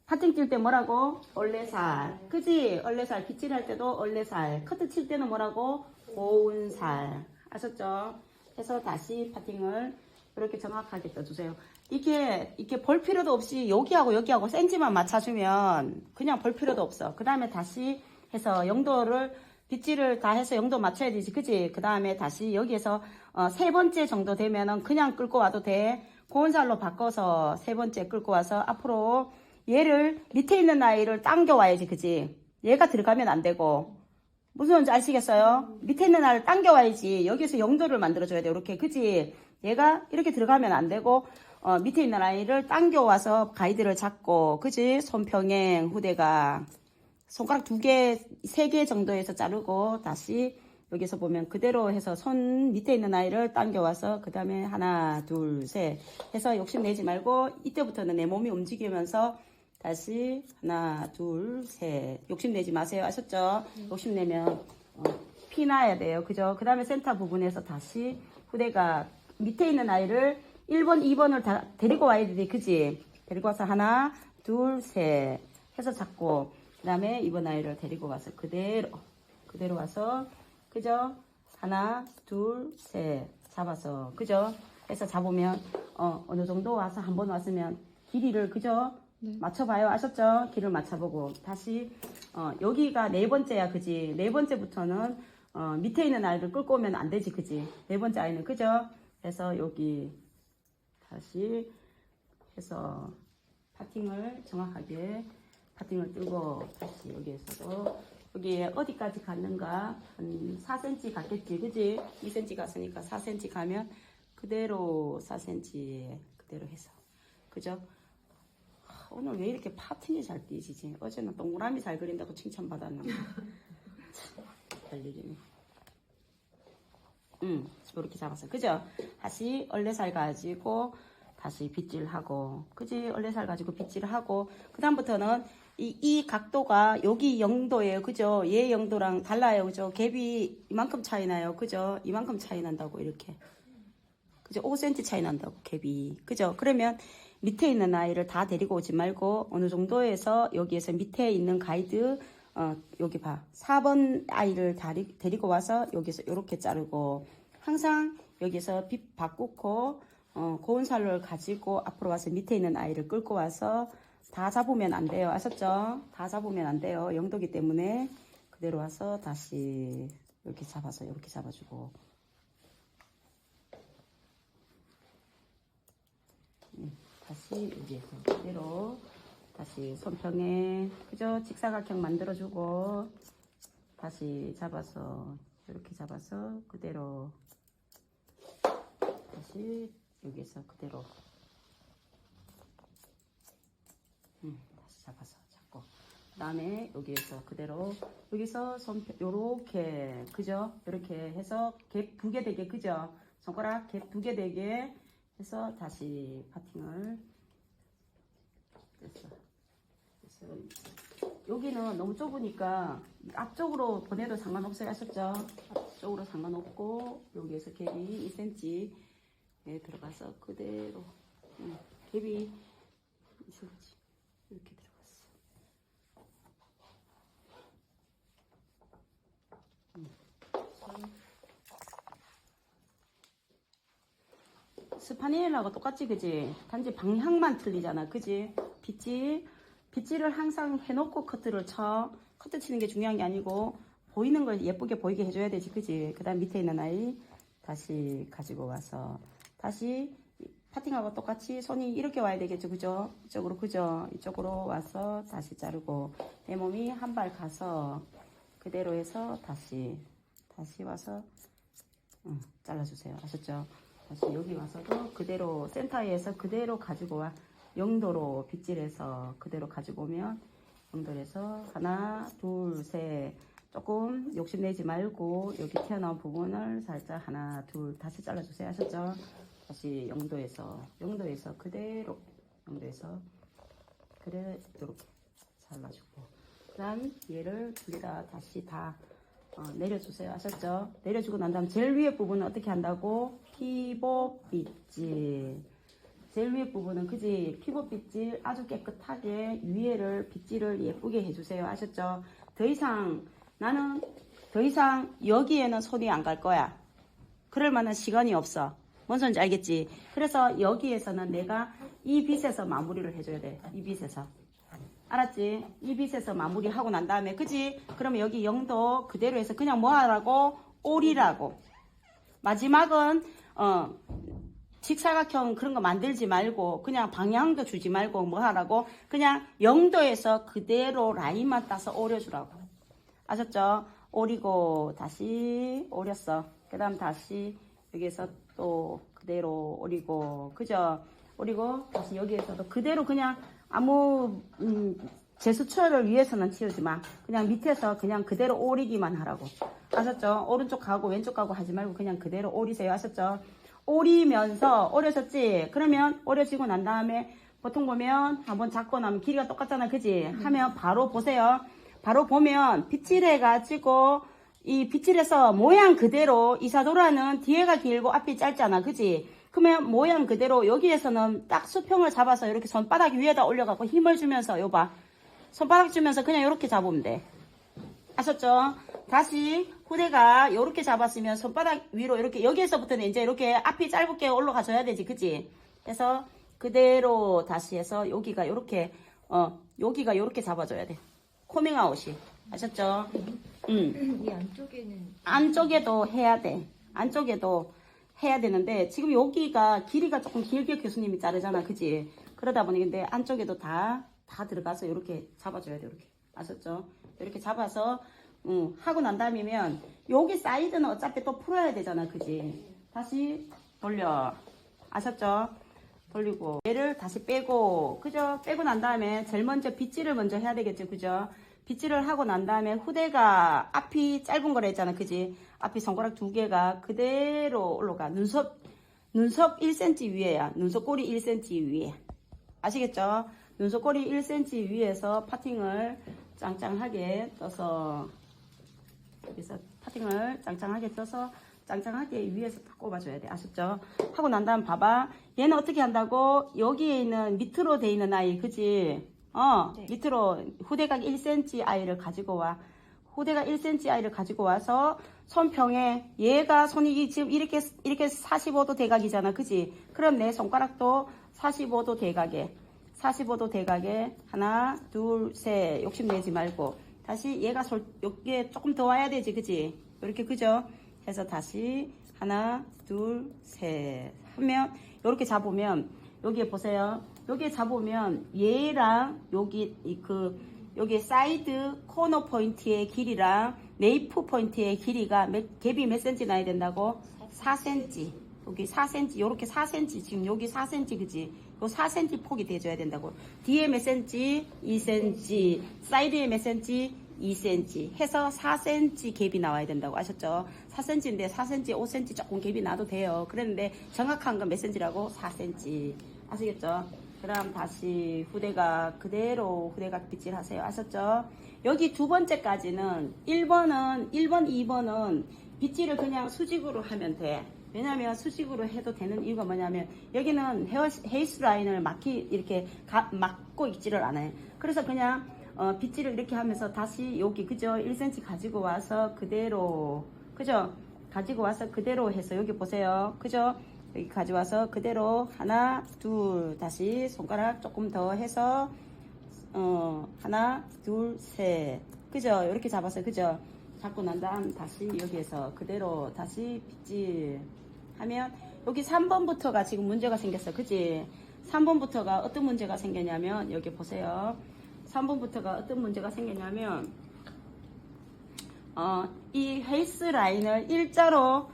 파팅 뛸 때 뭐라고? 얼레살. 그지? 얼레살. 빗질할 때도 얼레살. 커트 칠 때는 뭐라고? 고운살. 아셨죠? 해서 다시 파팅을 이렇게 정확하게 떠주세요. 이게 볼 필요도 없이 여기하고 센치만 맞춰주면 그냥 볼 필요도 없어. 그 다음에 다시 해서 영도를 빗질을 다 해서 영도 맞춰야 되지. 그지? 그 다음에 다시 여기에서 세 번째 정도 되면은 그냥 끌고 와도 돼. 고운살로 바꿔서 세 번째 끌고 와서 앞으로 얘를 밑에 있는 아이를 당겨와야지. 그지? 얘가 들어가면 안 되고 무슨 말인지 아시겠어요? 밑에 있는 아이를 당겨와야지. 여기서 영도를 만들어줘야 돼. 이렇게 그지? 얘가 이렇게 들어가면 안 되고 밑에 있는 아이를 당겨와서 가이드를 잡고 그지? 손평행 후대가 손가락 2개, 3개 정도에서 자르고 다시 여기서 보면 그대로 해서 손 밑에 있는 아이를 당겨와서 그 다음에 하나, 둘, 셋 해서 욕심내지 말고 이때부터는 내 몸이 움직이면서 다시 하나, 둘, 셋 욕심내지 마세요. 아셨죠? 욕심내면 피나야 돼요. 그죠? 그 다음에 센터 부분에서 다시 후대가 밑에 있는 아이를 1번, 2번을 다 데리고 와야 돼. 그지? 데리고 와서 하나, 둘, 셋 해서 잡고 그 다음에 2번 아이를 데리고 와서 그대로 와서 그죠? 하나, 둘, 셋 잡아서 그죠? 해서 잡으면 어느 정도 와서 한 번 왔으면 길이를 그죠? 네. 맞춰봐요. 아셨죠? 길을 맞춰보고 다시 여기가 네 번째야. 그지? 네 번째부터는 밑에 있는 아이를 끌고 오면 안 되지. 그지? 네 번째 아이는 그죠? 해서 여기 다시 해서 파팅을 정확하게 파팅을 뜨고 다시 여기에서도 여기에 어디까지 갔는가 한 4cm 갔겠지. 그지? 2cm 갔으니까 4cm 가면 그대로 4cm 그대로 해서 그죠? 오늘 왜 이렇게 파팅이 잘 띄시지? 어제는 동그라미 잘 그린다고 칭찬받았는데 별 일이네. 이렇게 잡았어. 그죠? 다시 얼레살 가지고 다시 빗질하고 그지? 얼레살 가지고 빗질하고 그 다음부터는 이 각도가 여기 영도예요. 그죠? 얘 영도랑 달라요. 그죠? 갭이 이만큼 차이 나요. 그죠? 이만큼 차이 난다고 이렇게 그죠? 5cm 차이 난다고 갭이 그죠? 그러면 밑에 있는 아이를 다 데리고 오지 말고 어느 정도에서 여기에서 밑에 있는 가이드 여기 봐 4번 아이를 데리고 와서 여기서 이렇게 자르고 항상 여기서 빗 바꾸고 고운살을 가지고 앞으로 와서 밑에 있는 아이를 끌고 와서 다 잡으면 안 돼요. 아셨죠? 다 잡으면 안 돼요. 영도기 때문에 그대로 와서 다시 이렇게 잡아서 이렇게 잡아주고 다시 여기에서 그대로 다시 손평에 그죠? 직사각형 만들어주고 다시 잡아서 이렇게 잡아서 그대로 다시 여기에서 그대로 다시 잡아서 잡고 그 다음에 여기에서 그대로 여기서 요렇게 그죠? 이렇게 해서 갭 2개 되게 그죠? 손가락 갭 2개 되게 해서 다시 파팅을 됐어. 그래서 여기는 너무 좁으니까 앞쪽으로 보내도 상관없어요. 아셨죠? 앞쪽으로 상관없고 여기에서 갭이 2cm에 들어가서 그대로 갭이 2cm 이렇게 들어갔어. 스파니엘하고 똑같지 그지? 단지 방향만 틀리잖아 그지? 빗질을 항상 해놓고 커트를 쳐. 커트 치는 게 중요한 게 아니고 보이는 걸 예쁘게 보이게 해줘야 되지 그지? 그 다음 밑에 있는 아이 다시 가지고 와서 다시 파팅하고 똑같이 손이 이렇게 와야 되겠죠 그죠? 이쪽으로 그죠? 이쪽으로 와서 다시 자르고 내 몸이 한 발 가서 그대로 해서 다시 와서 잘라주세요. 아셨죠? 다시 여기 와서도 그대로 센터에서 그대로 가지고 와. 영도로 빗질해서 그대로 가지고 오면 영도에서 하나 둘 셋 조금 욕심내지 말고 여기 튀어나온 부분을 살짝 하나 둘 다시 잘라주세요. 아셨죠? 다시 영도에서 그대로 영도에서 그래 이렇게 잘라주고 그 다음 얘를 두 개 다 다시 다 내려주세요. 아셨죠? 내려주고 난 다음 제일 위에 부분은 어떻게 한다고? 피봇 빗질. 제일 위에 부분은 그지? 피봇 빗질 아주 깨끗하게 위에를 빗질을 예쁘게 해주세요. 아셨죠? 나는 더 이상 여기에는 손이 안 갈 거야. 그럴 만한 시간이 없어. 뭔 소리인지 알겠지? 그래서 여기에서는 내가 이 빗에서 마무리를 해줘야 돼. 이 빗에서. 알았지? 이 빗에서 마무리하고 난 다음에 그지? 그러면 여기 영도 그대로 해서 그냥 뭐 하라고? 오리라고. 마지막은 직사각형 그런 거 만들지 말고 그냥 방향도 주지 말고 뭐 하라고? 그냥 영도에서 그대로 라인만 따서 오려주라고. 아셨죠? 오리고 다시 오렸어. 그 다음 다시 여기에서 또 그대로 오리고 그죠? 오리고 다시 여기에서도 그대로 그냥 아무 제수처를 위해서는 치우지 마. 그냥 밑에서 그냥 그대로 오리기만 하라고. 아셨죠? 오른쪽 가고 왼쪽 가고 하지 말고 그냥 그대로 오리세요. 아셨죠? 오리면서 오려졌지? 그러면 오려지고 난 다음에 보통 보면 한번 잡고 나면 길이가 똑같잖아. 그지? 하면 바로 보세요. 바로 보면 빗질해가지고 이 빗질해서 모양 그대로 이사도라는 뒤에가 길고 앞이 짧잖아. 그지? 그러면 모양 그대로 여기에서는 딱 수평을 잡아서 이렇게 손바닥 위에다 올려갖고 힘을 주면서 요봐. 손바닥 주면서 그냥 이렇게 잡으면 돼. 아셨죠? 다시 후대가 이렇게 잡았으면 손바닥 위로 이렇게 여기에서부터는 이제 이렇게 앞이 짧게 올라가줘야 되지. 그치? 그래서 그대로 다시 해서 여기가 이렇게 여기가 이렇게 잡아줘야 돼. 코밍아웃이. 아셨죠? 이 안쪽에는 안쪽에도 해야 돼. 안쪽에도 해야 되는데 지금 여기가 길이가 조금 길게 교수님이 자르잖아. 그치? 그러다 보니 근데 안쪽에도 다 들어가서 이렇게 잡아줘야 돼. 이렇게. 아셨죠? 이렇게 잡아서 하고 난 다음이면 여기 사이드는 어차피 또 풀어야 되잖아. 그지? 다시 돌려. 아셨죠? 돌리고 얘를 다시 빼고 그죠? 빼고 난 다음에 제일 먼저 빗질을 먼저 해야 되겠죠. 그죠? 빗질을 하고 난 다음에 후대가 앞이 짧은 거라 했잖아. 그지? 앞이 손가락 2개가 그대로 올라가. 눈썹 1cm 위에야. 눈썹 꼬리 1cm 위에. 아시겠죠? 눈썹 꼬리 1cm 위에서 파팅을 짱짱하게 떠서 여기서 파팅을 짱짱하게 떠서 짱짱하게 위에서 딱 꼽아줘야 돼. 아셨죠? 하고 난 다음 봐봐. 얘는 어떻게 한다고? 여기에 있는 밑으로 돼 있는 아이 그지? 네. 밑으로 후대각 1cm 아이를 가지고 와. 후대가 1cm 아이를 가지고 와서 손평에 얘가 손이 지금 이렇게 45도 대각이잖아. 그지? 그럼 내 손가락도 45도 대각에 45도 대각에 하나 둘 셋 욕심내지 말고 다시 얘가 여기에 조금 더 와야 되지. 그지? 이렇게 그죠? 해서 다시 하나 둘 셋 하면 이렇게 잡으면 여기에 보세요. 여기에 잡으면 얘랑 여기 사이드 코너 포인트의 길이랑 네이프 포인트의 길이가 갭이 몇 cm 나야 된다고? 4cm. 여기 4cm, 요렇게 4cm, 지금 여기 4cm, 그지? 요 4cm 폭이 돼줘야 된다고. 뒤에 몇 cm? 2cm. 사이드에 몇 cm? 2cm. 해서 4cm 갭이 나와야 된다고 아셨죠? 4cm인데 4cm, 5cm 조금 갭이 나도 돼요. 그랬는데 정확한 건 몇 cm라고? 4cm. 아시겠죠? 그럼 다시 후대각 그대로 후대각 빗질 하세요. 아셨죠? 여기 두 번째까지는 1번, 2번은 빗질을 그냥 수직으로 하면 돼. 왜냐면 수직으로 해도 되는 이유가 뭐냐면 여기는 헤이스 라인을 막고 있지를 않아요. 그래서 그냥 빗질을 이렇게 하면서 다시 여기 그죠? 1cm 가지고 와서 그대로 그죠? 가지고 와서 그대로 해서 여기 보세요. 그죠? 여기 가져와서 그대로 하나 둘 다시 손가락 조금 더 해서 하나 둘 셋 그죠? 이렇게 잡았어요. 그죠? 잡고 난 다음 다시 여기에서 그대로 다시 빗질 하면 여기 3번부터가 지금 문제가 생겼어. 그지? 3번부터가 어떤 문제가 생겼냐면 여기 보세요. 3번부터가 어떤 문제가 생겼냐면 이 헤이스 라인을 일자로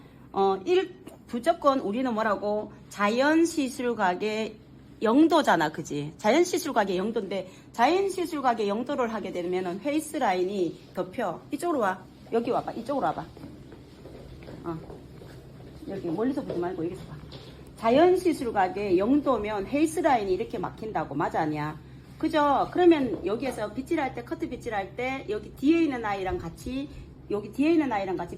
무조건 우리는 뭐라고 자연시술각의 0도잖아. 그지? 자연시술각의 0도인데 자연시술각의 0도를 하게 되면 헤이스 라인이 덮여. 이쪽으로 와. 여기 와봐. 이쪽으로 와봐. 여기 멀리서 보지 말고 여기서 봐. 자연시술각의 0도면 헤이스 라인이 이렇게 막힌다고. 맞아 아니야? 그죠? 그러면 여기에서 빗질할 때 커트 빗질할 때 여기 뒤에 있는 아이랑 같이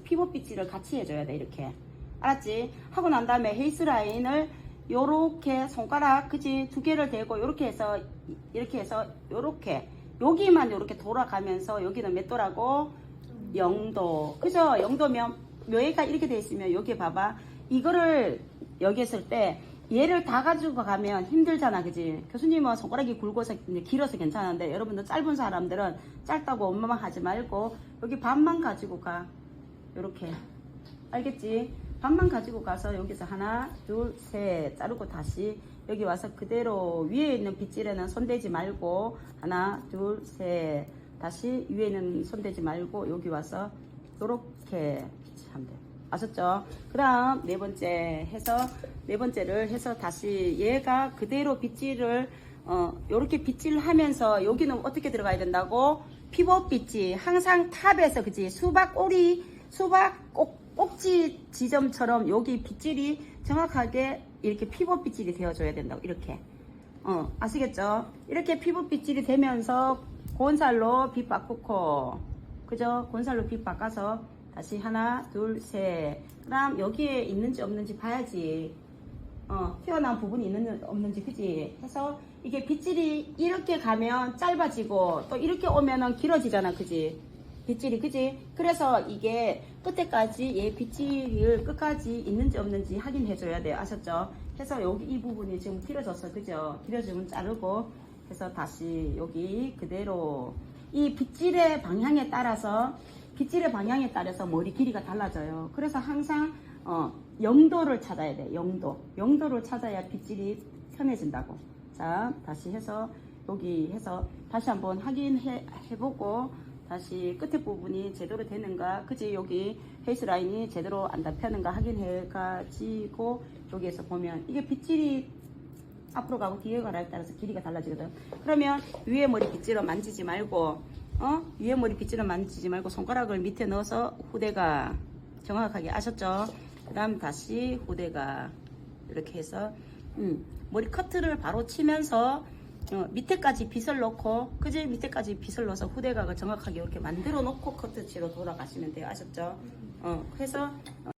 피벗 빗질을 같이 해줘야 돼. 이렇게 알았지? 하고 난 다음에 헤이스 라인을 요렇게 손가락 그지? 두 개를 대고 요렇게 해서 요렇게 여기만 요렇게 돌아가면서 여기는 몇 도라고? 0도. 그죠? 0도면 묘해가 이렇게 돼 있으면 여기 봐봐. 이거를 여기 했을 때 얘를 다 가지고 가면 힘들잖아. 그지? 교수님은 손가락이 굵어서 길어서 괜찮은데 여러분들 짧은 사람들은 짧다고 엄마만 하지 말고 여기 반만 가지고 가. 요렇게. 알겠지? 반만 가지고 가서 여기서 하나 둘 셋 자르고 다시 여기 와서 그대로 위에 있는 빗질에는 손대지 말고 하나 둘 셋 다시 위에 있는 손대지 말고 여기 와서 요렇게 빗질하면 돼요. 아셨죠? 그 다음 네 번째를 해서 다시 얘가 그대로 빗질을 요렇게 빗질하면서 여기는 어떻게 들어가야 된다고? 피벗 빗질. 항상 탑에서 그지? 수박 꼭지 지점처럼 여기 빗질이 정확하게 이렇게 피벗 빗질이 되어줘야 된다고. 이렇게 아시겠죠? 이렇게 피벗 빗질이 되면서 곤살로 빗 바꾸고 그죠? 곤살로 빗 바꿔서 다시 하나 둘 셋 그 다음 여기에 있는지 없는지 봐야지. 튀어나온 부분이 있는지 없는지 그지? 해서 이게 빗질이 이렇게 가면 짧아지고 또 이렇게 오면은 길어지잖아. 그지? 빗질이 그지? 그래서 이게 끝에까지 얘 빗질을 끝까지 있는지 없는지 확인해 줘야 돼요. 아셨죠? 해서 여기 이 부분이 지금 길어졌어. 그죠? 길어지면 자르고 해서 다시 여기 그대로 이 빗질의 방향에 따라서 머리 길이가 달라져요. 그래서 항상 0도를 찾아야 돼. 0도를 찾아야 빗질이 편해진다고. 자, 다시 해서 여기 해서 다시 한번 확인해보고 다시 끝에 부분이 제대로 되는가, 그지? 여기 헤이스 라인이 제대로 안 닿는가 확인해가지고 여기에서 보면 이게 빗질이 앞으로 가고 뒤에 가라에 따라서 길이가 달라지거든. 그러면 위에 머리 빗질을 만지지 말고 위에 머리 빗질을 만지지 말고 손가락을 밑에 넣어서 후대가 정확하게. 아셨죠? 그 다음 다시 후대가 이렇게 해서 머리 커트를 바로 치면서 밑에까지 빗을 넣고 그지? 밑에까지 빗을 넣어서 후대각을 정확하게 이렇게 만들어 놓고 커트치로 돌아가시면 돼요. 아셨죠? 그래서